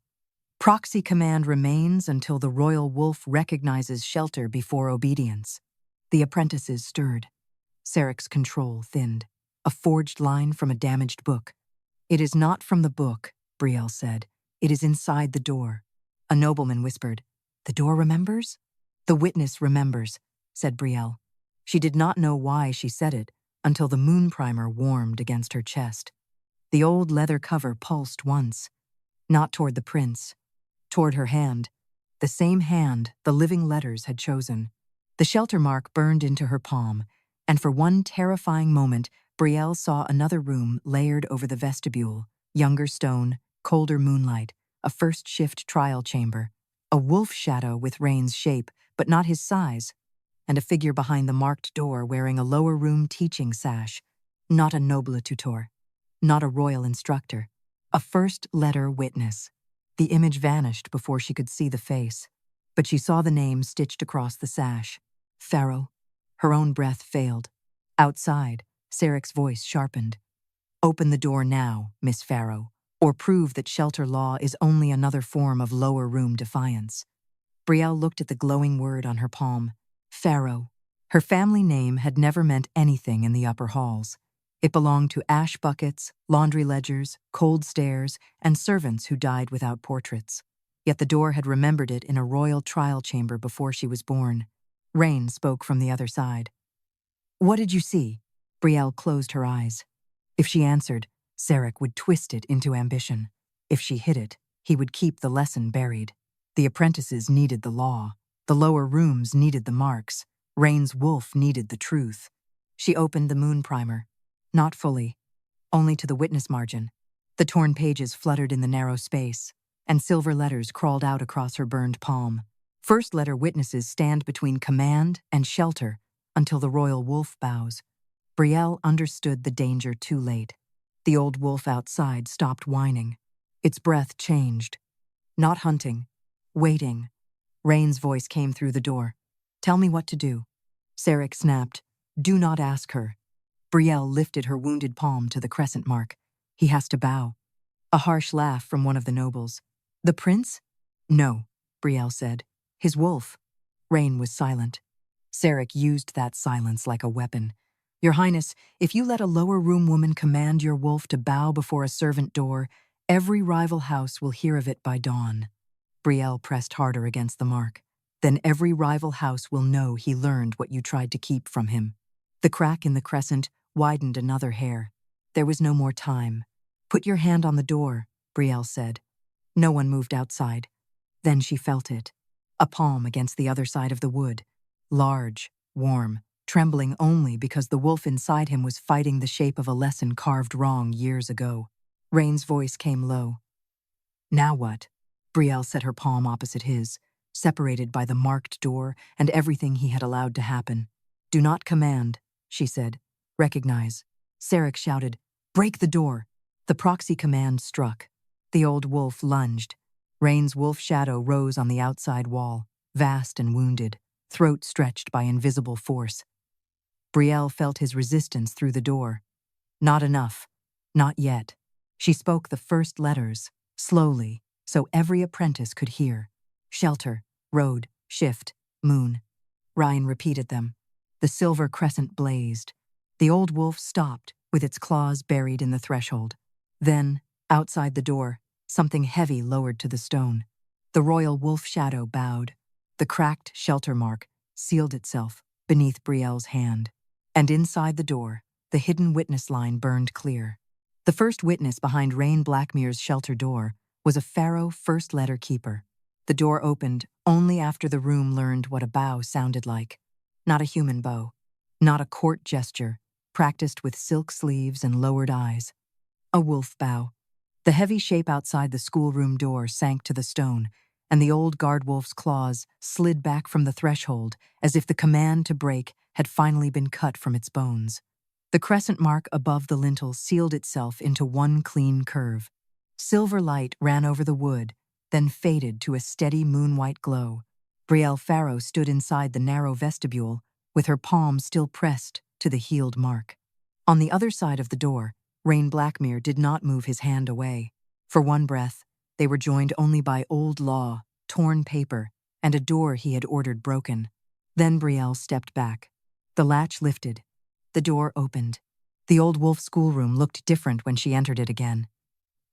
Proxy command remains until the royal wolf recognizes shelter before obedience. The apprentices stirred. Seric's control thinned. A forged line from a damaged book. It is not from the book, Brielle said. It is inside the door. A nobleman whispered, the door remembers? The witness remembers, said Brielle. She did not know why she said it until the moon primer warmed against her chest. The old leather cover pulsed once. Not toward the prince. Toward her hand. The same hand the living letters had chosen. The shelter mark burned into her palm, and for one terrifying moment, Brielle saw another room layered over the vestibule, younger stone, colder moonlight, a first-shift trial chamber, a wolf shadow with Rhaen's shape, but not his size, and a figure behind the marked door wearing a lower room teaching sash, not a noble tutor, not a royal instructor, a first-letter witness. The image vanished before she could see the face, but she saw the name stitched across the sash. Farrow. Her own breath failed. Outside, Seric's voice sharpened. Open the door now, Miss Farrow, or prove that shelter law is only another form of lower room defiance. Brielle looked at the glowing word on her palm. Farrow. Her family name had never meant anything in the upper halls. It belonged to ash buckets, laundry ledgers, cold stares, and servants who died without portraits. Yet the door had remembered it in a royal trial chamber before she was born. Rhaen spoke from the other side. What did you see? Brielle closed her eyes. If she answered, Seric would twist it into ambition. If she hid it, he would keep the lesson buried. The apprentices needed the law. The lower rooms needed the marks. Rhaen's wolf needed the truth. She opened the moon primer. Not fully. Only to the witness margin. The torn pages fluttered in the narrow space, and silver letters crawled out across her burned palm. First letter witnesses stand between command and shelter until the royal wolf bows. Brielle understood the danger too late. The old wolf outside stopped whining. Its breath changed. Not hunting. Waiting. Rhaen's voice came through the door. Tell me what to do. Seric snapped. Do not ask her. Brielle lifted her wounded palm to the crescent mark. He has to bow. A harsh laugh from one of the nobles. The prince? No, Brielle said. His wolf. Rhaen was silent. Seric used that silence like a weapon. Your Highness, if you let a lower room woman command your wolf to bow before a servant door, every rival house will hear of it by dawn. Brielle pressed harder against the mark. Then every rival house will know he learned what you tried to keep from him. The crack in the crescent widened another hair. There was no more time. "Put your hand on the door," Brielle said. No one moved outside. Then she felt it. A palm against the other side of the wood. Large, warm, trembling only because the wolf inside him was fighting the shape of a lesson carved wrong years ago. Rhaen's voice came low. "Now what?" Brielle set her palm opposite his, separated by the marked door and everything he had allowed to happen. "Do not command," she said. "Recognize." Seric shouted, "Break the door!" The proxy command struck. The old wolf lunged. Rhaen's wolf shadow rose on the outside wall, vast and wounded, throat stretched by invisible force. Brielle felt his resistance through the door. Not enough. Not yet. She spoke the first letters, slowly, so every apprentice could hear. Shelter, road, shift, moon. Rhaen repeated them. The silver crescent blazed. The old wolf stopped, with its claws buried in the threshold. Then, outside the door, something heavy lowered to the stone. The royal wolf shadow bowed. The cracked shelter mark sealed itself beneath Brielle's hand. And inside the door, the hidden witness line burned clear. The first witness behind Rhaen Blackmere's shelter door was a Farrow first letter keeper. The door opened only after the room learned what a bow sounded like. Not a human bow. Not a court gesture, practiced with silk sleeves and lowered eyes. A wolf bow. The heavy shape outside the schoolroom door sank to the stone, and the old guard wolf's claws slid back from the threshold as if the command to break had finally been cut from its bones. The crescent mark above the lintel sealed itself into one clean curve. Silver light ran over the wood, then faded to a steady moon-white glow. Brielle Farrow stood inside the narrow vestibule, with her palm still pressed to the healed mark. On the other side of the door, Rhaen Blackmere did not move his hand away. For one breath, they were joined only by old law, torn paper, and a door he had ordered broken. Then Brielle stepped back. The latch lifted. The door opened. The old wolf schoolroom looked different when she entered it again.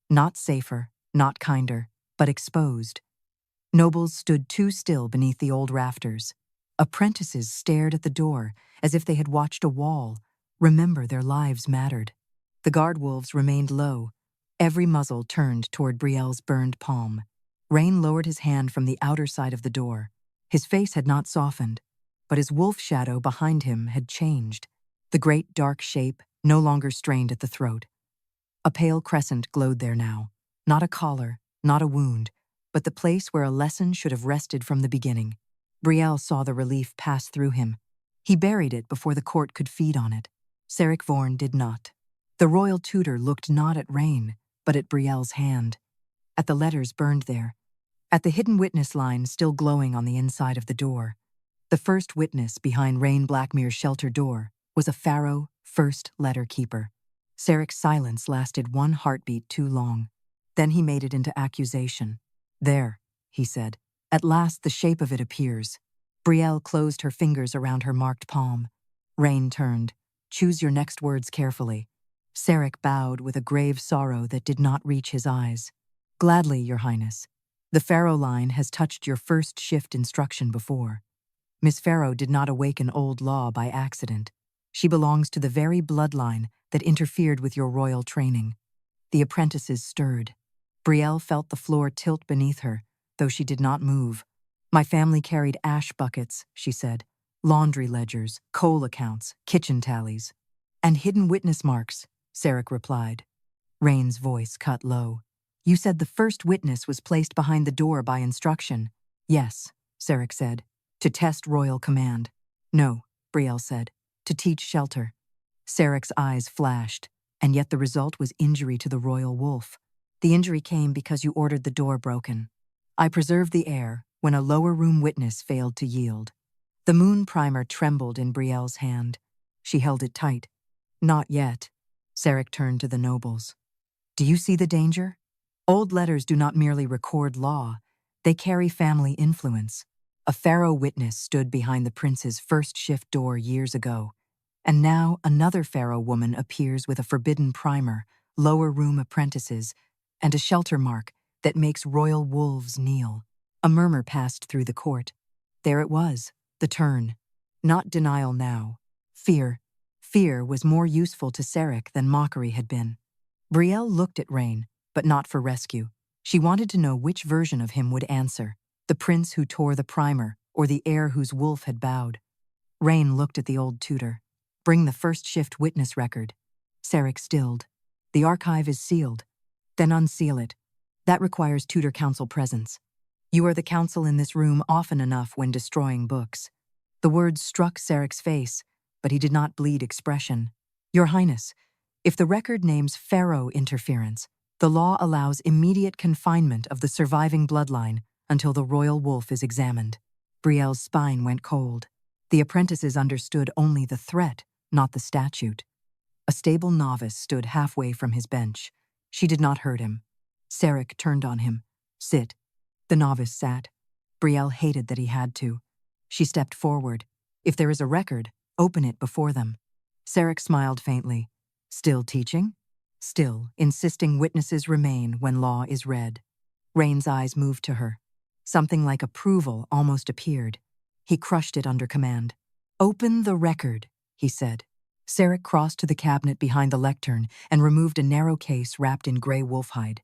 Not safer, not kinder, but exposed. Nobles stood too still beneath the old rafters. Apprentices stared at the door as if they had watched a wall. Remember, their lives mattered. The guard wolves remained low, every muzzle turned toward Brielle's burned palm. Rhaen lowered his hand from the outer side of the door. His face had not softened, but his wolf shadow behind him had changed. The great dark shape no longer strained at the throat. A pale crescent glowed there now. Not a collar, not a wound, but the place where a lesson should have rested from the beginning. Brielle saw the relief pass through him. He buried it before the court could feed on it. Seric Vorn did not. The royal tutor looked not at Rhaen, but at Brielle's hand. At the letters burned there. At the hidden witness line still glowing on the inside of the door. The first witness behind Rhaen Blackmere's shelter door was a Farrow first letter keeper. Seric's silence lasted one heartbeat too long. Then he made it into accusation. "There," he said. "At last the shape of it appears." Brielle closed her fingers around her marked palm. Rhaen turned. "Choose your next words carefully." Seric bowed with a grave sorrow that did not reach his eyes. "Gladly, Your Highness. The Farrow line has touched your first shift instruction before. Miss Farrow did not awaken old law by accident. She belongs to the very bloodline that interfered with your royal training." The apprentices stirred. Brielle felt the floor tilt beneath her, though she did not move. "My family carried ash buckets," she said. "Laundry ledgers, coal accounts, kitchen tallies." "And hidden witness marks," Seric replied. Rhaen's voice cut low. "You said the first witness was placed behind the door by instruction." "Yes," Seric said. "To test royal command." "No," Brielle said. "To teach shelter." Seric's eyes flashed, and yet the result was injury to the royal wolf. "The injury came because you ordered the door broken. I preserved the air when a lower room witness failed to yield." The moon primer trembled in Brielle's hand. She held it tight. "Not yet." Seric turned to the nobles. "Do you see the danger? Old letters do not merely record law, they carry family influence. A Farrow witness stood behind the prince's first shift door years ago, and now another Farrow woman appears with a forbidden primer, lower room apprentices, and a shelter mark that makes royal wolves kneel." A murmur passed through the court. There it was, the turn. Not denial now. Fear. Fear was more useful to Seric than mockery had been. Brielle looked at Rhaen, but not for rescue. She wanted to know which version of him would answer, the prince who tore the primer or the heir whose wolf had bowed. Rhaen looked at the old tutor. Bring the first shift witness record. Seric stilled. The archive is sealed. Then unseal it. That requires tutor council presence. You are the council in this room often enough when destroying books. The words struck Seric's face, but he did not bleed expression. Your Highness, if the record names Farrow interference, the law allows immediate confinement of the surviving bloodline until the royal wolf is examined. Brielle's spine went cold. The apprentices understood only the threat, not the statute. A stable novice stood halfway from his bench. She did not hurt him. Seric turned on him. Sit. The novice sat. Brielle hated that he had to. She stepped forward. If there is a record, open it before them. Seric smiled faintly. Still teaching? Still, insisting witnesses remain when law is read. Rhaen's eyes moved to her. Something like approval almost appeared. He crushed it under command. Open the record, he said. Seric crossed to the cabinet behind the lectern and removed a narrow case wrapped in gray wolf hide.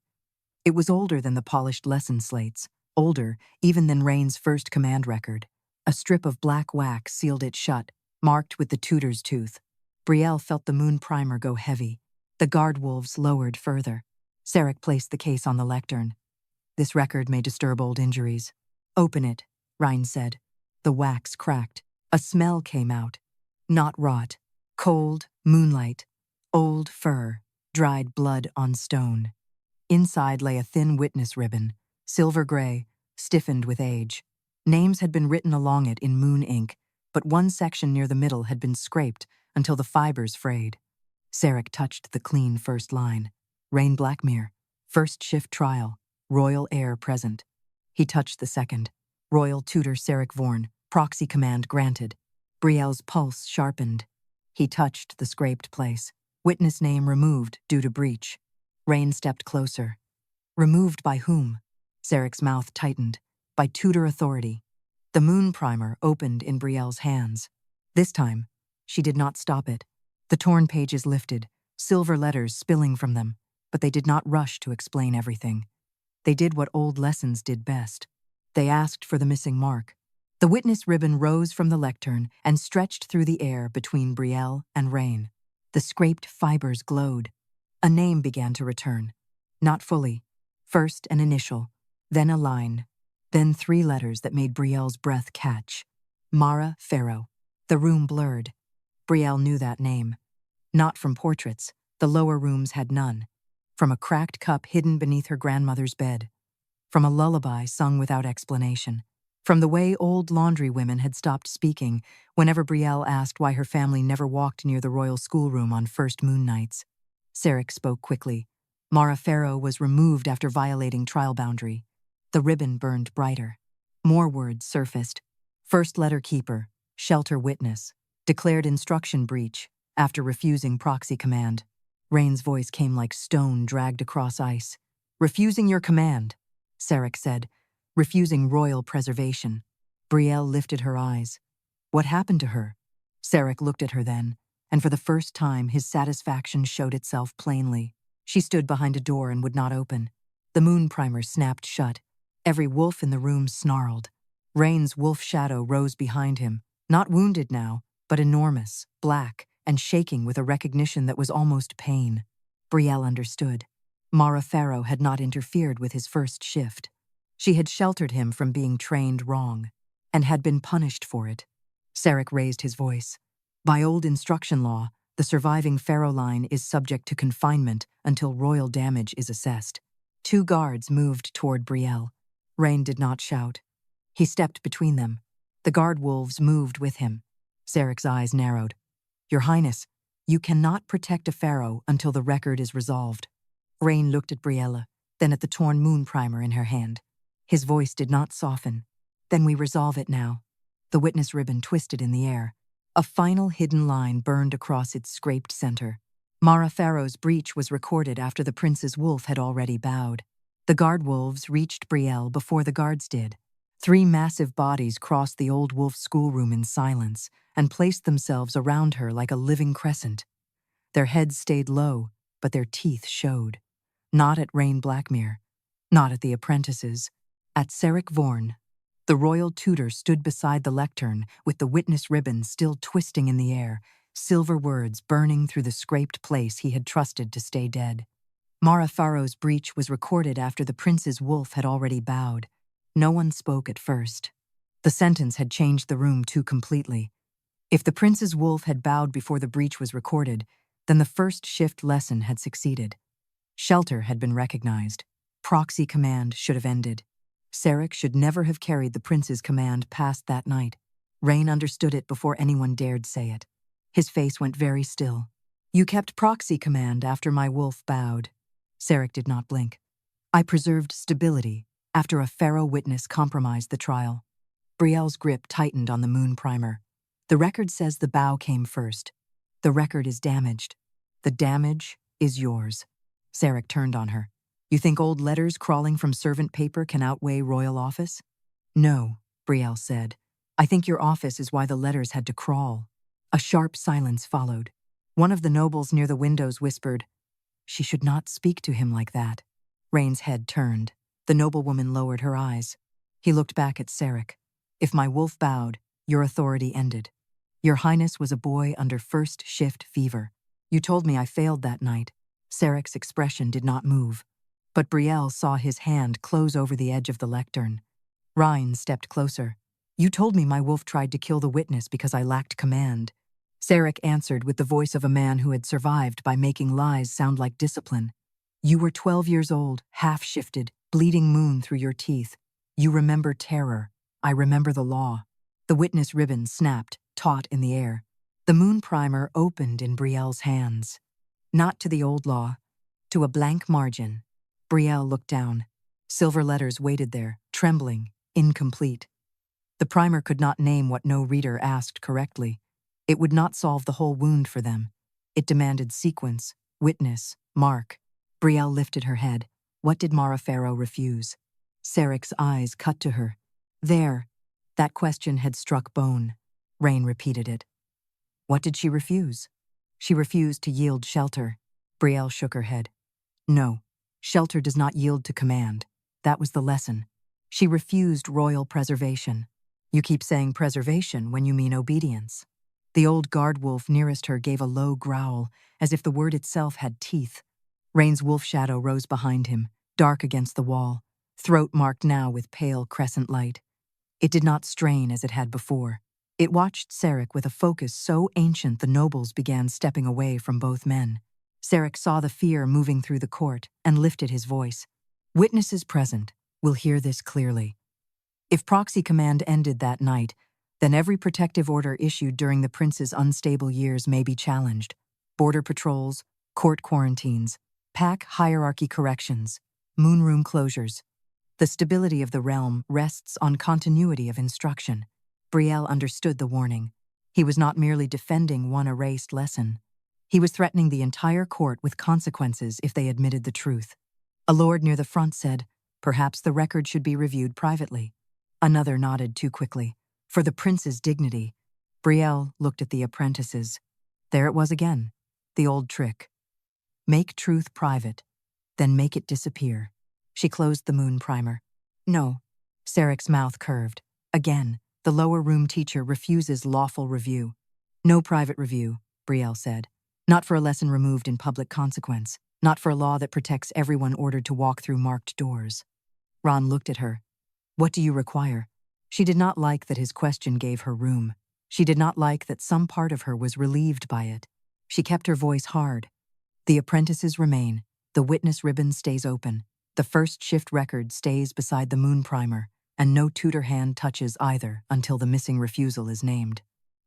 It was older than the polished lesson slates, older even than Rhaen's first command record. A strip of black wax sealed it shut, marked with the tutor's tooth. Brielle felt the moon primer go heavy. The guard wolves lowered further. Seric placed the case on the lectern. This record may disturb old injuries. Open it, Rhaen said. The wax cracked. A smell came out. Not rot. Cold, moonlight, old fur, dried blood on stone. Inside lay a thin witness ribbon, silver gray, stiffened with age. Names had been written along it in moon ink, but one section near the middle had been scraped until the fibers frayed. Seric touched the clean first line. Rhaen Blackmere, first shift trial, royal heir present. He touched the second. Royal tutor Seric Vorn, proxy command granted. Brielle's pulse sharpened. He touched the scraped place. Witness name removed due to breach. Rhaen stepped closer. Removed by whom? Seric's mouth tightened. By tutor authority. The moon primer opened in Brielle's hands. This time, she did not stop it. The torn pages lifted, silver letters spilling from them, but they did not rush to explain everything. They did what old lessons did best. They asked for the missing mark. The witness ribbon rose from the lectern and stretched through the air between Brielle and Rhaen. The scraped fibers glowed. A name began to return. Not fully. First an initial, then a line, then 3 letters that made Brielle's breath catch. Mara Farrow. The room blurred. Brielle knew that name. Not from portraits. The lower rooms had none. From a cracked cup hidden beneath her grandmother's bed. From a lullaby sung without explanation. From the way old laundry women had stopped speaking whenever Brielle asked why her family never walked near the royal schoolroom on first moon nights. Seric spoke quickly. Mara Farrow was removed after violating trial boundary. The ribbon burned brighter. More words surfaced. First letter keeper, shelter witness, declared instruction breach after refusing proxy command. Rhaen's voice came like stone dragged across ice. Refusing your command, Seric said. Refusing royal preservation. Brielle lifted her eyes. What happened to her? Seric looked at her then, and for the first time his satisfaction showed itself plainly. She stood behind a door and would not open. The moon primer snapped shut. Every wolf in the room snarled. Rhaen's wolf shadow rose behind him, not wounded now, but enormous, black, and shaking with a recognition that was almost pain. Brielle understood. Mara Farrow had not interfered with his first shift. She had sheltered him from being trained wrong, and had been punished for it. Seric raised his voice. By old instruction law, the surviving Farrow line is subject to confinement until royal damage is assessed. 2 guards moved toward Brielle. Rhaen did not shout. He stepped between them. The guard wolves moved with him. Seric's eyes narrowed. Your Highness, you cannot protect a Farrow until the record is resolved. Rhaen looked at Brielle, then at the torn moon primer in her hand. His voice did not soften. Then we resolve it now. The witness ribbon twisted in the air. A final hidden line burned across its scraped center. Mara Farrow's breach was recorded after the prince's wolf had already bowed. The guard wolves reached Brielle before the guards did. 3 massive bodies crossed the old wolf schoolroom in silence, and placed themselves around her like a living crescent. Their heads stayed low, but their teeth showed. Not at Rhaen Blackmere, not at the apprentices, at Seric Vorn. The royal tutor stood beside the lectern with the witness ribbon still twisting in the air, silver words burning through the scraped place he had trusted to stay dead. Brielle Farrow's breach was recorded after the prince's wolf had already bowed. No one spoke at first. The sentence had changed the room too completely. If the prince's wolf had bowed before the breach was recorded, then the first shift lesson had succeeded. Shelter had been recognized. Proxy command should have ended. Seric should never have carried the prince's command past that night. Rhaen understood it before anyone dared say it. His face went very still. "You kept proxy command after my wolf bowed." Seric did not blink. "I preserved stability after a Farrow witness compromised the trial." Brielle's grip tightened on the moon primer. "The record says the bow came first. The record is damaged. The damage is yours." Seric turned on her. "You think old letters crawling from servant paper can outweigh royal office?" "No," Brielle said. "I think your office is why the letters had to crawl." A sharp silence followed. One of the nobles near the windows whispered, "She should not speak to him like that." Rhaen's head turned. The noblewoman lowered her eyes. He looked back at Seric. "If my wolf bowed, your authority ended. Your Highness was a boy under first shift fever. You told me I failed that night." Seric's expression did not move, but Brielle saw his hand close over the edge of the lectern. Rhaen stepped closer. "You told me my wolf tried to kill the witness because I lacked command." Seric answered with the voice of a man who had survived by making lies sound like discipline. "You were 12 years old, half-shifted, bleeding moon through your teeth. You remember terror. I remember the law." The witness ribbon snapped, taut in the air. The moon primer opened in Brielle's hands. Not to the old law, to a blank margin. Brielle looked down. Silver letters waited there, trembling, incomplete. The primer could not name what no reader asked correctly. It would not solve the whole wound for them. It demanded sequence, witness, mark. Brielle lifted her head. What did Brielle Farrow refuse? Seric's eyes cut to her. There. That question had struck bone. Rhaen repeated it. What did she refuse? She refused to yield shelter. Brielle shook her head. No, shelter does not yield to command. That was the lesson. She refused royal preservation. You keep saying preservation when you mean obedience. The old guard wolf nearest her gave a low growl, as if the word itself had teeth. Rhaen's wolf shadow rose behind him, dark against the wall, throat marked now with pale crescent light. It did not strain as it had before. It watched Seric with a focus so ancient the nobles began stepping away from both men. Seric saw the fear moving through the court and lifted his voice. Witnesses present will hear this clearly. If proxy command ended that night, then every protective order issued during the prince's unstable years may be challenged. Border patrols, court quarantines, pack hierarchy corrections, moonroom closures. The stability of the realm rests on continuity of instruction. Brielle understood the warning. He was not merely defending one erased lesson. He was threatening the entire court with consequences if they admitted the truth. A lord near the front said, perhaps the record should be reviewed privately. Another nodded too quickly. For the prince's dignity. Brielle looked at the apprentices. There it was again, the old trick. Make truth private, then make it disappear. She closed the moon primer. No. Seric's mouth curved. Again, the lower room teacher refuses lawful review. No private review, Brielle said. Not for a lesson removed in public consequence. Not for a law that protects everyone ordered to walk through marked doors. Ron looked at her. What do you require? She did not like that his question gave her room. She did not like that some part of her was relieved by it. She kept her voice hard. The apprentices remain. The witness ribbon stays open. The first shift record stays beside the moon primer, and no tutor hand touches either until the missing refusal is named.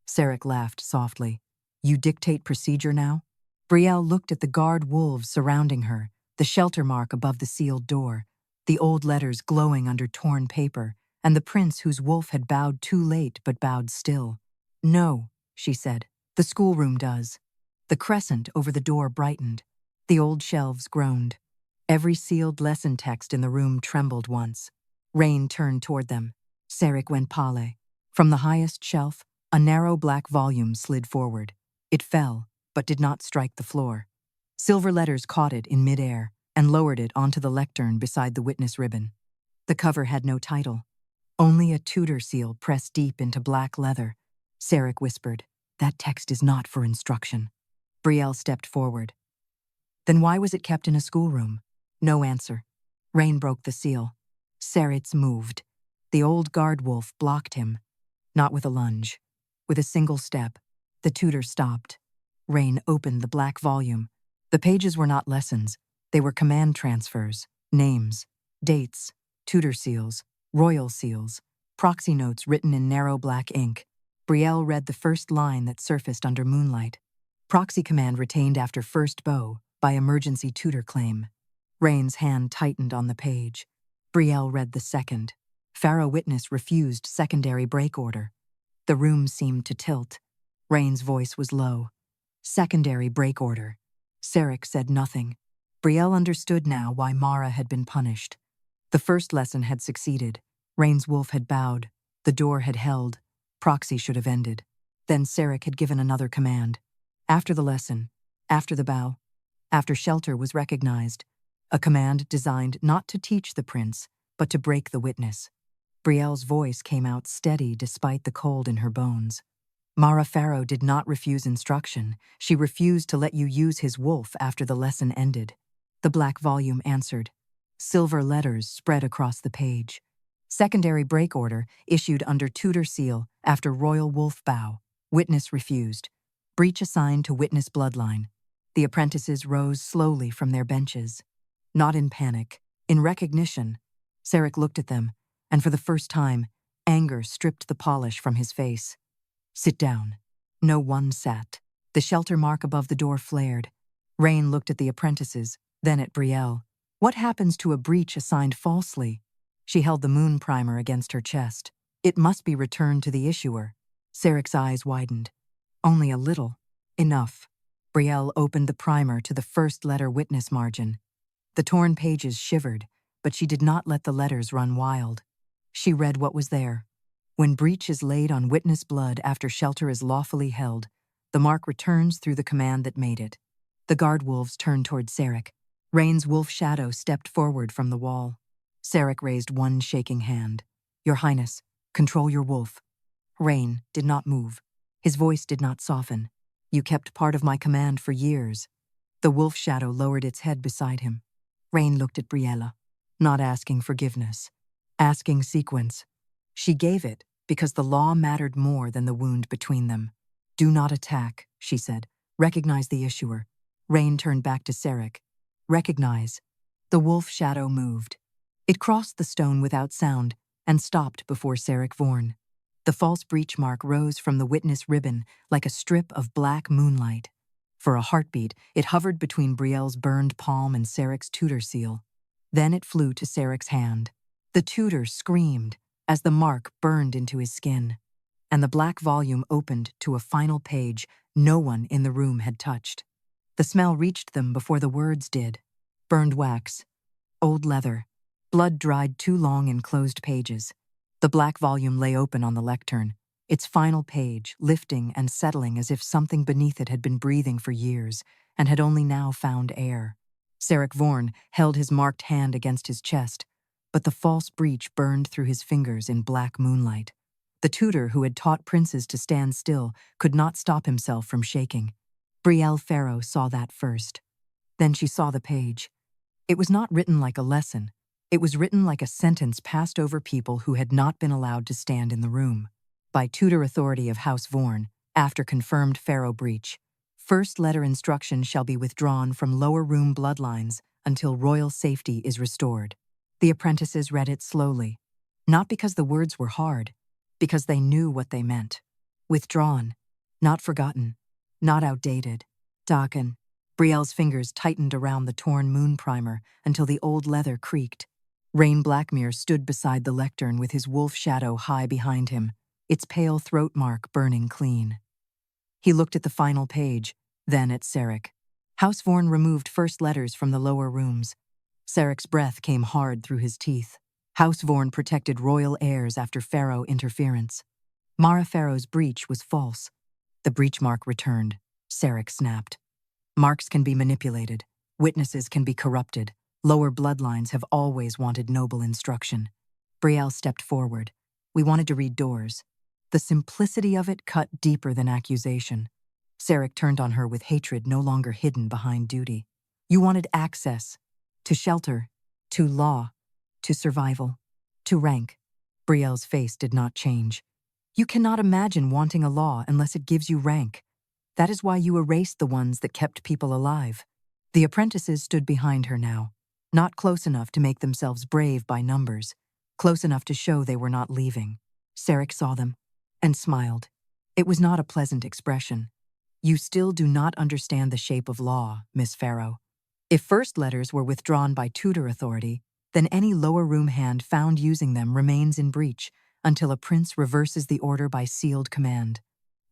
Seric laughed softly. You dictate procedure now? Brielle looked at the guard wolves surrounding her, the shelter mark above the sealed door, the old letters glowing under torn paper, and the prince whose wolf had bowed too late but bowed still. No, she said. The schoolroom does. The crescent over the door brightened. The old shelves groaned. Every sealed lesson text in the room trembled once. Rhaen turned toward them. Seric went pale. From the highest shelf, A narrow black volume slid forward. It fell, but did not strike the floor. Silver letters caught it in midair and lowered it onto the lectern beside the witness ribbon. The cover had no title, only a Tudor seal pressed deep into black leather. Seric whispered, "That text is not for instruction." Brielle stepped forward. "Then why was it kept in a schoolroom?" No answer. Rhaen broke the seal. Seric moved. The old guard wolf blocked him, not with a lunge. With a single step, the tutor stopped. Rhaen opened the black volume. The pages were not lessons. They were command transfers, names, dates, tutor seals, royal seals, proxy notes written in narrow black ink. Brielle read the first line that surfaced under moonlight. Proxy command retained after first bow by emergency tutor claim. Rhaen's hand tightened on the page. Brielle read the second. Farrow witness refused secondary break order. The room seemed to tilt. Rhaen's voice was low. Secondary break order. Seric said nothing. Brielle understood now why Mara had been punished. The first lesson had succeeded. Rhaen's wolf had bowed. The door had held. Proxy should have ended. Then Seric had given another command. After the lesson, after the bow, after shelter was recognized, a command designed not to teach the prince, but to break the witness. Brielle's voice came out steady despite the cold in her bones. Mara Farrow did not refuse instruction. She refused to let you use his wolf after the lesson ended. The black volume answered. Silver letters spread across the page. Secondary break order issued under tutor seal after royal wolf bow. Witness refused. Breach assigned to witness bloodline. The apprentices rose slowly from their benches. Not in panic, in recognition. Seric looked at them, and for the first time, anger stripped the polish from his face. Sit down. No one sat. The shelter mark above the door flared. Rhaen looked at the apprentices, then at Brielle. What happens to a breach assigned falsely? She held the moon primer against her chest. It must be returned to the issuer. Seric's eyes widened. Only a little. Enough. Brielle opened the primer to the first letter witness margin. The torn pages shivered, but she did not let the letters run wild. She read what was there. When breach is laid on witness blood after shelter is lawfully held, the mark returns through the command that made it. The guard wolves turned toward Seric. Rhaen's wolf shadow stepped forward from the wall. Seric raised one shaking hand. Your Highness, control your wolf. Rhaen did not move. His voice did not soften. You kept part of my command for years. The wolf shadow lowered its head beside him. Rhaen looked at Brielle, not asking forgiveness, asking sequence. She gave it because the law mattered more than the wound between them. Do not attack, she said. Recognize the issuer. Rhaen turned back to Seric. Recognize. The wolf shadow moved. It crossed the stone without sound and stopped before Seric Vorn. The false breach mark rose from the witness ribbon like a strip of black moonlight. For a heartbeat, it hovered between Brielle's burned palm and Seric's tutor seal. Then it flew to Seric's hand. The tutor screamed as the mark burned into his skin, and the black volume opened to a final page no one in the room had touched. The smell reached them before the words did. Burned wax, old leather, blood dried too long in closed pages. The black volume lay open on the lectern, its final page lifting and settling as if something beneath it had been breathing for years and had only now found air. Seric Vorn held his marked hand against his chest, but the false breach burned through his fingers in black moonlight. The tutor who had taught princes to stand still could not stop himself from shaking. Brielle Farrow saw that first. Then she saw the page. It was not written like a lesson. It was written like a sentence passed over people who had not been allowed to stand in the room. By tutor authority of House Vorn, after confirmed Farrow breach, first letter instruction shall be withdrawn from lower room bloodlines until royal safety is restored. The apprentices read it slowly, not because the words were hard, because they knew what they meant. Withdrawn, not forgotten, not outdated. Dakin. Brielle's fingers tightened around the torn moon primer until the old leather creaked. Rhaen Blackmere stood beside the lectern with his wolf shadow high behind him, its pale throat mark burning clean. He looked at the final page, then at Seric. House Vorn removed first letters from the lower rooms. Seric's breath came hard through his teeth. House Vorn protected royal heirs after Farrow interference. Mara Farrow's breach was false. The breach mark returned. Seric snapped. Marks can be manipulated. Witnesses can be corrupted. Lower bloodlines have always wanted noble instruction. Brielle stepped forward. We wanted to read doors. The simplicity of it cut deeper than accusation. Seric turned on her with hatred no longer hidden behind duty. You wanted access. To shelter. To law. To survival. To rank. Brielle's face did not change. You cannot imagine wanting a law unless it gives you rank. That is why you erased the ones that kept people alive. The apprentices stood behind her now, not close enough to make themselves brave by numbers, close enough to show they were not leaving. Seric saw them and smiled. It was not a pleasant expression. You still do not understand the shape of law, Miss Farrow. If first letters were withdrawn by tutor authority, then any lower room hand found using them remains in breach until a prince reverses the order by sealed command.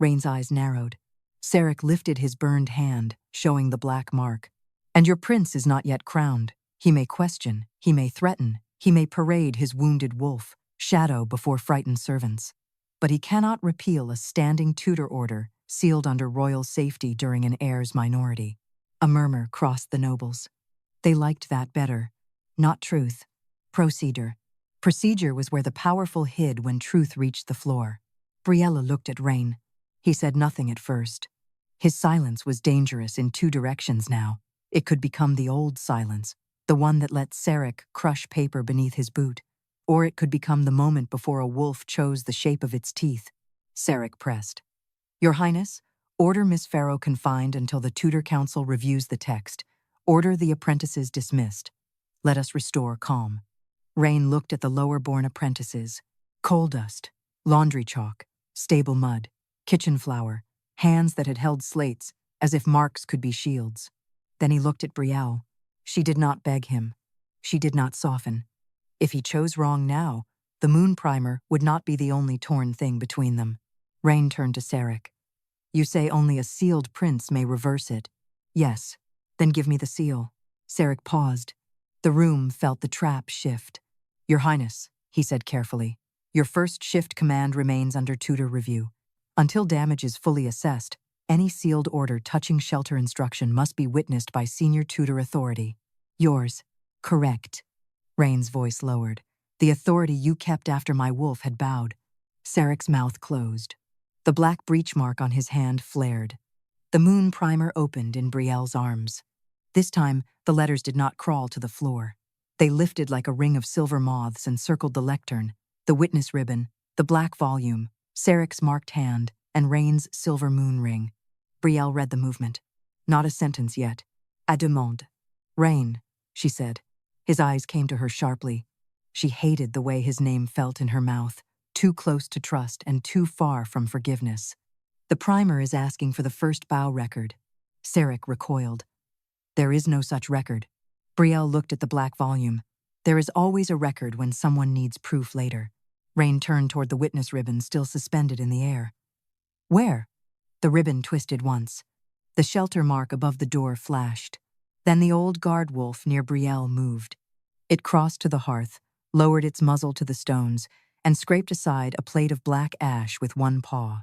Rhaen's eyes narrowed. Seric lifted his burned hand, showing the black mark. And your prince is not yet crowned. He may question, he may threaten, he may parade his wounded wolf, shadow before frightened servants. But he cannot repeal a standing tutor order sealed under royal safety during an heir's minority. A murmur crossed the nobles. They liked that better. Not truth. Procedure. Procedure was where the powerful hid when truth reached the floor. Brielle looked at Rhaen. He said nothing at first. His silence was dangerous in two directions now. It could become the old silence, the one that let Seric crush paper beneath his boot, or it could become the moment before a wolf chose the shape of its teeth. Seric pressed. Your Highness, order Miss Farrow confined until the tutor council reviews the text. Order the apprentices dismissed. Let us restore calm. Rhaen looked at the lower-born apprentices. Coal dust, laundry chalk, stable mud, kitchen flour, hands that had held slates, as if marks could be shields. Then he looked at Brielle. She did not beg him. She did not soften. If he chose wrong now, the moon primer would not be the only torn thing between them. Rhaen turned to Seric. You say only a sealed prince may reverse it. Yes. Then give me the seal. Seric paused. The room felt the trap shift. Your Highness, he said carefully, your first shift command remains under tutor review. Until damage is fully assessed, any sealed order touching shelter instruction must be witnessed by senior tutor authority. Yours. Correct. Rhaen's voice lowered. The authority you kept after my wolf had bowed. Seric's mouth closed. The black breach mark on his hand flared. The moon primer opened in Brielle's arms. This time, the letters did not crawl to the floor. They lifted like a ring of silver moths and circled the lectern, the witness ribbon, the black volume, Seric's marked hand, and Rhaen's silver moon ring. Brielle read the movement. Not a sentence yet. A demande. Rhaen, she said. His eyes came to her sharply. She hated the way his name felt in her mouth, too close to trust and too far from forgiveness. The primer is asking for the first bow record. Seric recoiled. There is no such record. Brielle looked at the black volume. There is always a record when someone needs proof later. Rhaen turned toward the witness ribbon still suspended in the air. Where? The ribbon twisted once. The shelter mark above the door flashed. Then the old guard wolf near Brielle moved. It crossed to the hearth, lowered its muzzle to the stones, and scraped aside a plate of black ash with one paw.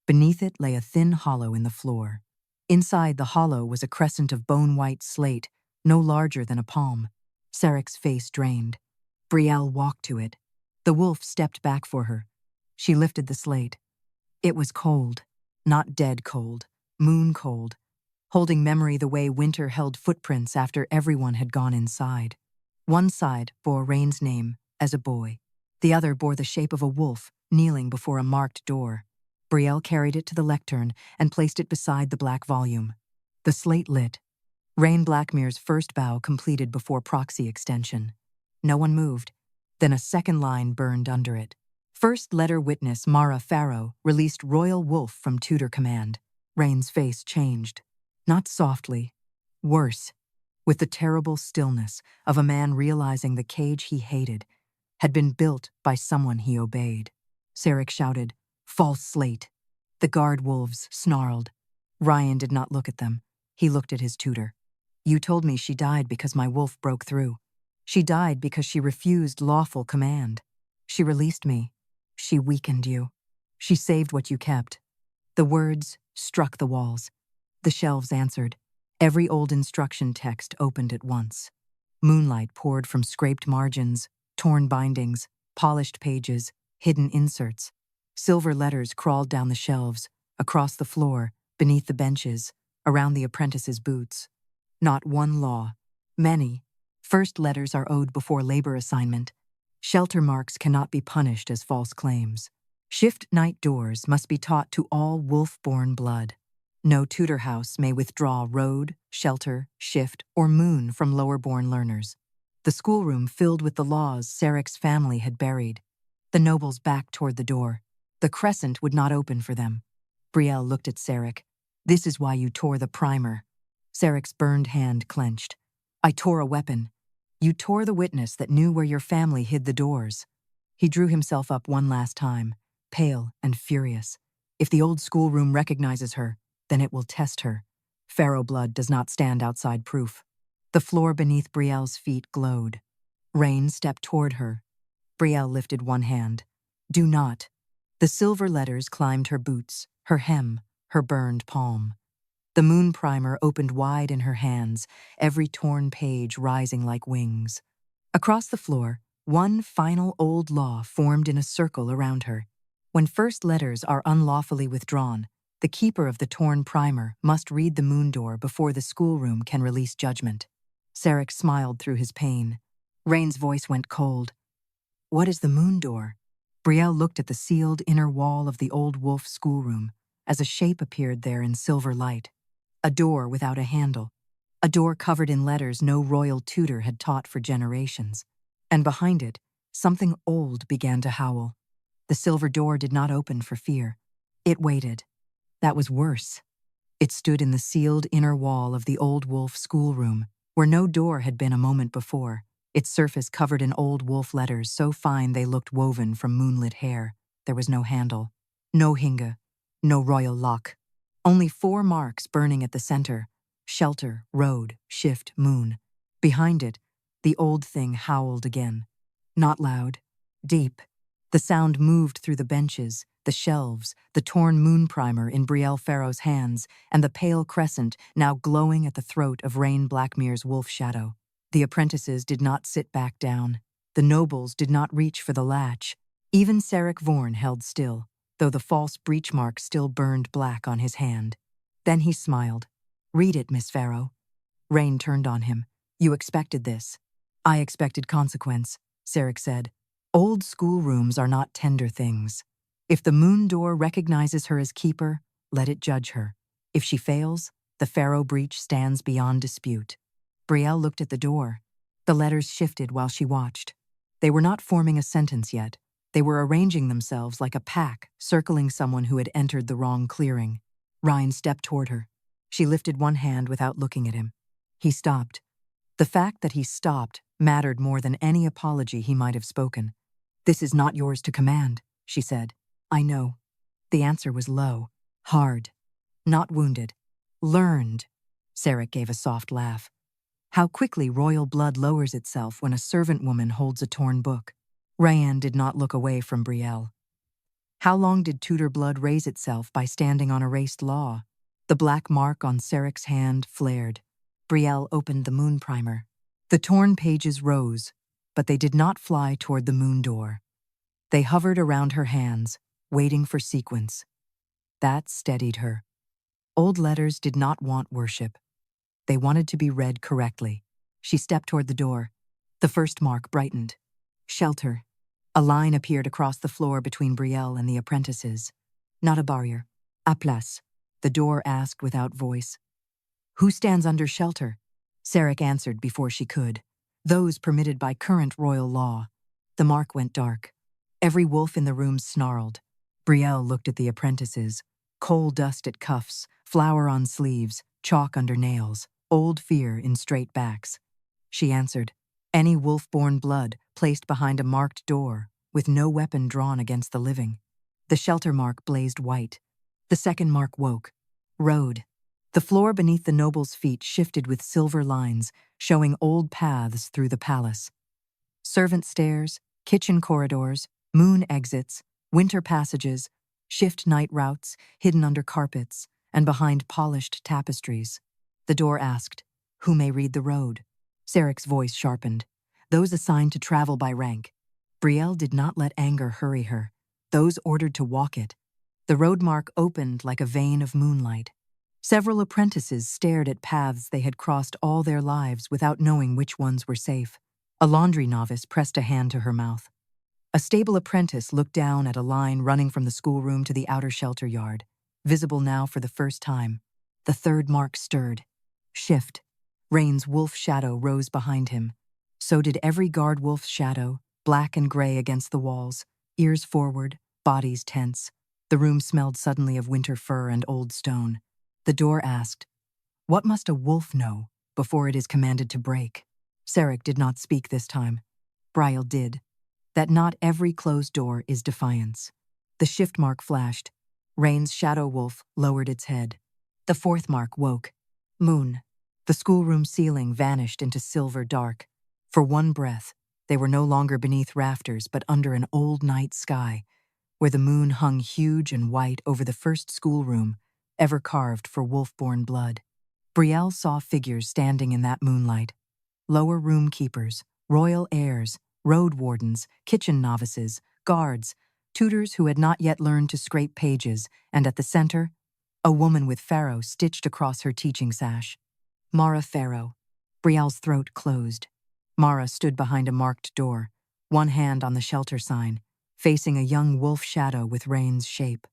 Beneath it lay a thin hollow in the floor. Inside the hollow was a crescent of bone-white slate, no larger than a palm. Seric's face drained. Brielle walked to it. The wolf stepped back for her. She lifted the slate. It was cold, not dead cold, moon cold, holding memory the way winter held footprints after everyone had gone inside. One side bore Rhaen's name as a boy. The other bore the shape of a wolf kneeling before a marked door. Brielle carried it to the lectern and placed it beside the black volume. The slate lit. Rhaen Blackmere's first bow completed before proxy extension. No one moved. Then a second line burned under it. First letter witness Mara Farrow released Royal Wolf from tutor command. Rhaen's face changed. Not softly. Worse. With the terrible stillness of a man realizing the cage he hated had been built by someone he obeyed. Seric shouted, "False slate." The guard wolves snarled. Ryan did not look at them. He looked at his tutor. You told me she died because my wolf broke through. She died because she refused lawful command. She released me. She weakened you. She saved what you kept. The words struck the walls. The shelves answered. Every old instruction text opened at once. Moonlight poured from scraped margins, torn bindings, polished pages, hidden inserts. Silver letters crawled down the shelves, across the floor, beneath the benches, around the apprentices' boots. Not one law. Many. First letters are owed before labor assignment. Shelter marks cannot be punished as false claims. Shift night doors must be taught to all wolf-born blood. No tutor house may withdraw road, shelter, shift, or moon from lower-born learners. The schoolroom filled with the laws Seric's family had buried. The nobles backed toward the door. The crescent would not open for them. Brielle looked at Seric. "This is why you tore the primer." Seric's burned hand clenched. "I tore a weapon. You tore the witness that knew where your family hid the doors." He drew himself up one last time, pale and furious. "If the old schoolroom recognizes her, then it will test her. Farrow blood does not stand outside proof." The floor beneath Brielle's feet glowed. Rhaen stepped toward her. Brielle lifted one hand. "Do not." The silver letters climbed her boots, her hem, her burned palm. The moon primer opened wide in her hands, every torn page rising like wings. Across the floor, one final old law formed in a circle around her. When first letters are unlawfully withdrawn, the keeper of the torn primer must read the moon door before the schoolroom can release judgment. Seric smiled through his pain. Rhaen's voice went cold. "What is the moon door?" Brielle looked at the sealed inner wall of the old wolf schoolroom as a shape appeared there in silver light. A door without a handle. A door covered in letters no royal tutor had taught for generations. And behind it, something old began to howl. The silver door did not open for fear. It waited. That was worse. It stood in the sealed inner wall of the old wolf schoolroom, where no door had been a moment before, its surface covered in old wolf letters so fine they looked woven from moonlit hair. There was no handle, no hinge, no royal lock. Only 4 marks burning at the center: shelter, road, shift, moon. Behind it, the old thing howled again. Not loud, deep. The sound moved through the benches, the shelves, the torn moon primer in Brielle Farrow's hands, and the pale crescent now glowing at the throat of Rhaen Blackmere's wolf shadow. The apprentices did not sit back down. The nobles did not reach for the latch. Even Seric Vorn held still, though the false breach mark still burned black on his hand. Then he smiled. "Read it, Miss Farrow." Rhaen turned on him. "You expected this." "I expected consequence," Seric said. "Old schoolrooms are not tender things. If the moon door recognizes her as keeper, let it judge her. If she fails, the Farrow breach stands beyond dispute." Brielle looked at the door. The letters shifted while she watched. They were not forming a sentence yet. They were arranging themselves like a pack, circling someone who had entered the wrong clearing. Rhaen stepped toward her. She lifted one hand without looking at him. He stopped. The fact that he stopped mattered more than any apology he might have spoken. "This is not yours to command," she said. "I know." The answer was low, hard, not wounded. "Learned." Seric gave a soft laugh. How quickly royal blood lowers itself when a servant woman holds a torn book. Rhaen did not look away from Brielle. How long did Tudor blood raise itself by standing on erased law? The black mark on Seric's hand flared. Brielle opened the moon primer. The torn pages rose, but they did not fly toward the moon door. They hovered around her hands, waiting for sequence. That steadied her. Old letters did not want worship. They wanted to be read correctly. She stepped toward the door. The first mark brightened. Shelter. A line appeared across the floor between Brielle and the apprentices. Not a barrier. A place. The door asked without voice. "Who stands under shelter?" Seric answered before she could. "Those permitted by current royal law." The mark went dark. Every wolf in the room snarled. Brielle looked at the apprentices. Coal dust at cuffs, flour on sleeves, chalk under nails, old fear in straight backs. She answered, "Any wolf-born blood placed behind a marked door, with no weapon drawn against the living." The shelter mark blazed white. The second mark woke. Road. The floor beneath the noble's feet shifted with silver lines, showing old paths through the palace. Servant stairs, kitchen corridors, moon exits, winter passages. shift night routes, hidden under carpets, and behind polished tapestries. The door asked, "Who may read the road?" Seric's voice sharpened. "Those assigned to travel by rank." Brielle did not let anger hurry her. Those ordered to walk it. The road mark opened like a vein of moonlight. Several apprentices stared at paths they had crossed all their lives without knowing which ones were safe. A laundry novice pressed a hand to her mouth. A stable apprentice looked down at a line running from the schoolroom to the outer shelter yard, visible now for the first time. The third mark stirred. Shift. Rhaen's wolf shadow rose behind him. So did every guard wolf's shadow, black and gray against the walls, ears forward, bodies tense. The room smelled suddenly of winter fur and old stone. The door asked, "What must a wolf know before it is commanded to break?" Seric did not speak this time. Brielle did. That not every closed door is defiance. The shift mark flashed. Rhaen's shadow wolf lowered its head. The fourth mark woke. Moon. The schoolroom ceiling vanished into silver dark. For one breath, they were no longer beneath rafters but under an old night sky, where the moon hung huge and white over the first schoolroom, ever carved for wolf-born blood. Brielle saw figures standing in that moonlight. Lower room keepers, royal heirs, road wardens, kitchen novices, guards, tutors who had not yet learned to scrape pages, and at the center, a woman with Farrow stitched across her teaching sash. Mara Farrow. Brielle's throat closed. Mara stood behind a marked door, one hand on the shelter sign, facing a young wolf shadow with Rhaen's shape.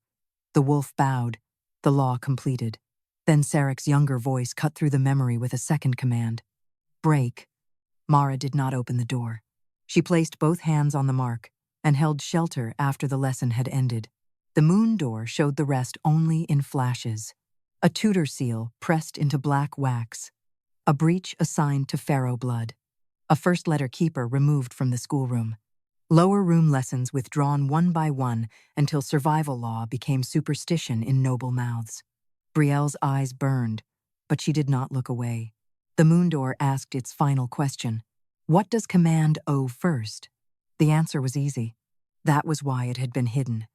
The wolf bowed, the law completed. Then Seric's younger voice cut through the memory with a second command. Break. Mara did not open the door. She placed both hands on the mark and held shelter after the lesson had ended. The moon door showed the rest only in flashes. A tutor seal pressed into black wax. A breach assigned to Farrow blood. A first-letter keeper removed from the schoolroom. Lower room lessons withdrawn one by one until survival law became superstition in noble mouths. Brielle's eyes burned, but she did not look away. The moon door asked its final question. What does command owe first? The answer was easy. That was why it had been hidden.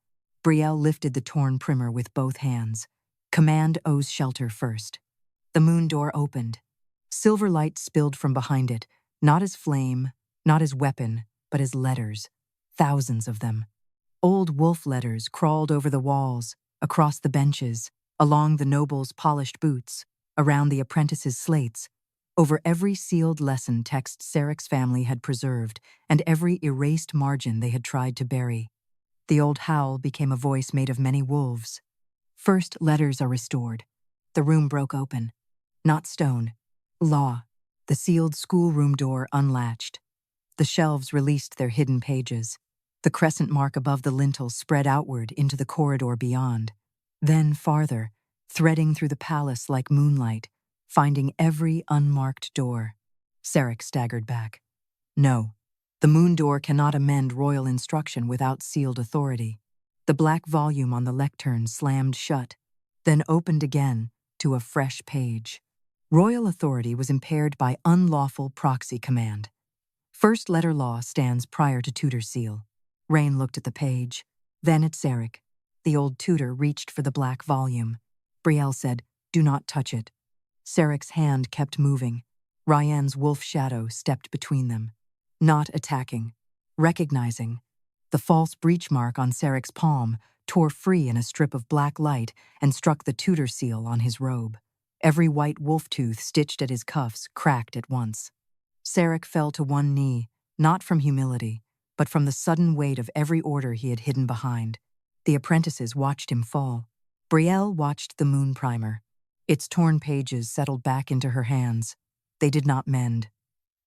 Brielle lifted the torn primer with both hands. Command owes shelter first. The moon door opened. Silver light spilled from behind it, not as flame, not as weapon, but as letters. Thousands of them. Old wolf letters crawled over the walls, across the benches, along the nobles' polished boots, around the apprentices' slates, over every sealed lesson text Seric's family had preserved, and every erased margin they had tried to bury. The old howl became a voice made of many wolves. First letters are restored. The room broke open. Not stone. Law. The sealed schoolroom door unlatched. The shelves released their hidden pages. The crescent mark above the lintel spread outward into the corridor beyond. Then farther, threading through the palace like moonlight, finding every unmarked door. Seric staggered back. No, the moon door cannot amend royal instruction without sealed authority. The black volume on the lectern slammed shut, then opened again to a fresh page. Royal authority was impaired by unlawful proxy command. First letter law stands prior to tutor seal. Rhaen looked at the page, then at Seric. The old tutor reached for the black volume. Brielle said, "Do not touch it." Seric's hand kept moving. Rhaen's wolf shadow stepped between them. Not attacking, recognizing. The false breach mark on Seric's palm tore free in a strip of black light and struck the tutor seal on his robe. Every white wolf tooth stitched at his cuffs cracked at once. Seric fell to one knee, not from humility, but from the sudden weight of every order he had hidden behind. The apprentices watched him fall. Brielle watched the moon primer. Its torn pages settled back into her hands. They did not mend.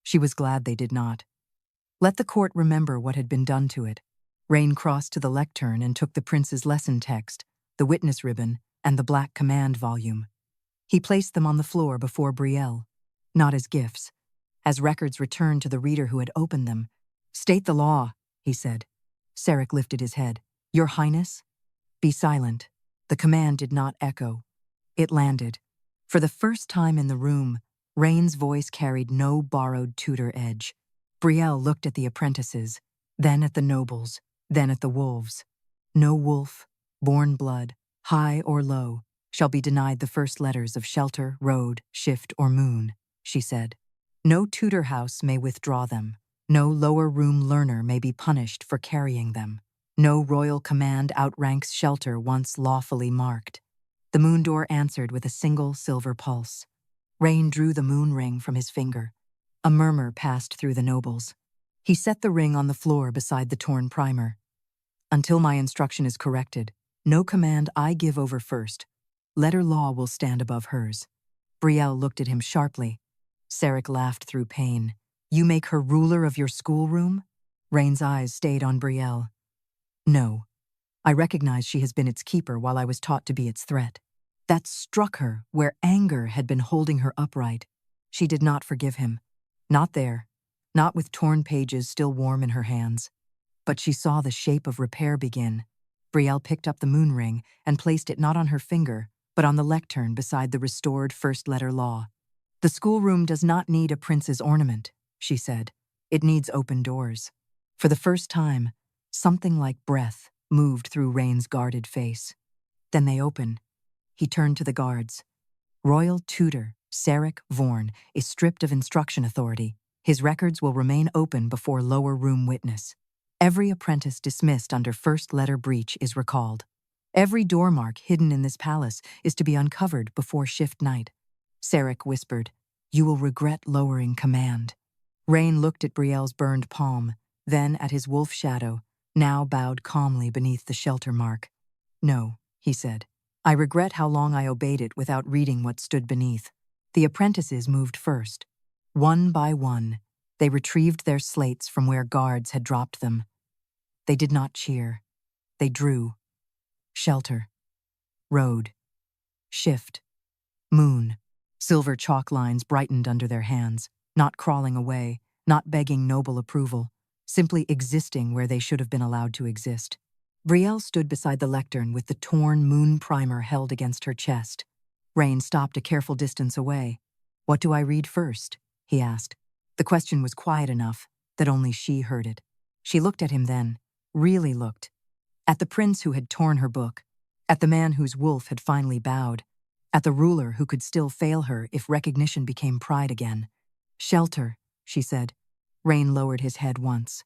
She was glad they did not. Let the court remember what had been done to it. Rhaen crossed to the lectern and took the prince's lesson text, the witness ribbon, and the black command volume. He placed them on the floor before Brielle, not as gifts. As records returned to the reader who had opened them. "State the law," he said. Seric lifted his head. "Your Highness?" "Be silent." The command did not echo. It landed. For the first time in the room, Rhaen's voice carried no borrowed tutor edge. Brielle looked at the apprentices, then at the nobles, then at the wolves. No wolf, born blood, high or low, shall be denied the first letters of shelter, road, shift, or moon, she said. No tutor house may withdraw them. No lower room learner may be punished for carrying them. No royal command outranks shelter once lawfully marked. The moon door answered with a single silver pulse. Rhaen drew the moon ring from his finger. A murmur passed through the nobles. He set the ring on the floor beside the torn primer. Until my instruction is corrected, no command I give over first. Letter law will stand above hers. Brielle looked at him sharply. Seric laughed through pain. You make her ruler of your schoolroom? Rhaen's eyes stayed on Brielle. No. I recognize she has been its keeper while I was taught to be its threat. That struck her where anger had been holding her upright. She did not forgive him. Not there. Not with torn pages still warm in her hands. But she saw the shape of repair begin. Brielle picked up the moon ring and placed it not on her finger, but on the lectern beside the restored first letter law. The schoolroom does not need a prince's ornament, she said. It needs open doors. For the first time, something like breath moved through Rhaen's guarded face. Then they open. He turned to the guards. Royal tutor Seric Vorn is stripped of instruction authority. His records will remain open before lower room witness. Every apprentice dismissed under first letter breach is recalled. Every door mark hidden in this palace is to be uncovered before shift night. Seric whispered, You will regret lowering command. Rhaen looked at Brielle's burned palm, then at his wolf shadow, now bowed calmly beneath the shelter mark. No, he said. I regret how long I obeyed it without reading what stood beneath. The apprentices moved first. One by one, they retrieved their slates from where guards had dropped them. They did not cheer. They drew. Shelter. Road. Shift. Moon. Silver chalk lines brightened under their hands, not crawling away, not begging noble approval, simply existing where they should have been allowed to exist. Brielle stood beside the lectern with the torn moon primer held against her chest. Rhaen stopped a careful distance away. What do I read first? He asked. The question was quiet enough that only she heard it. She looked at him then, really looked. At the prince who had torn her book, at the man whose wolf had finally bowed, at the ruler who could still fail her if recognition became pride again. Shelter, she said. Rhaen lowered his head once.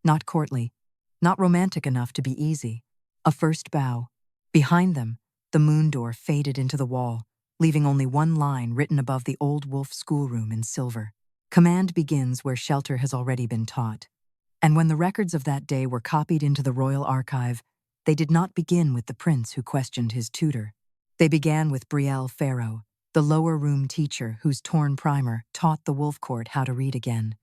Not courtly, not romantic enough to be easy. A first bow. Behind them, the moon door faded into the wall, leaving only one line written above the old wolf schoolroom in silver. Command begins where shelter has already been taught. And when the records of that day were copied into the royal archive, they did not begin with the prince who questioned his tutor. They began with Brielle Farrow, the lower room teacher whose torn primer taught the wolf court how to read again.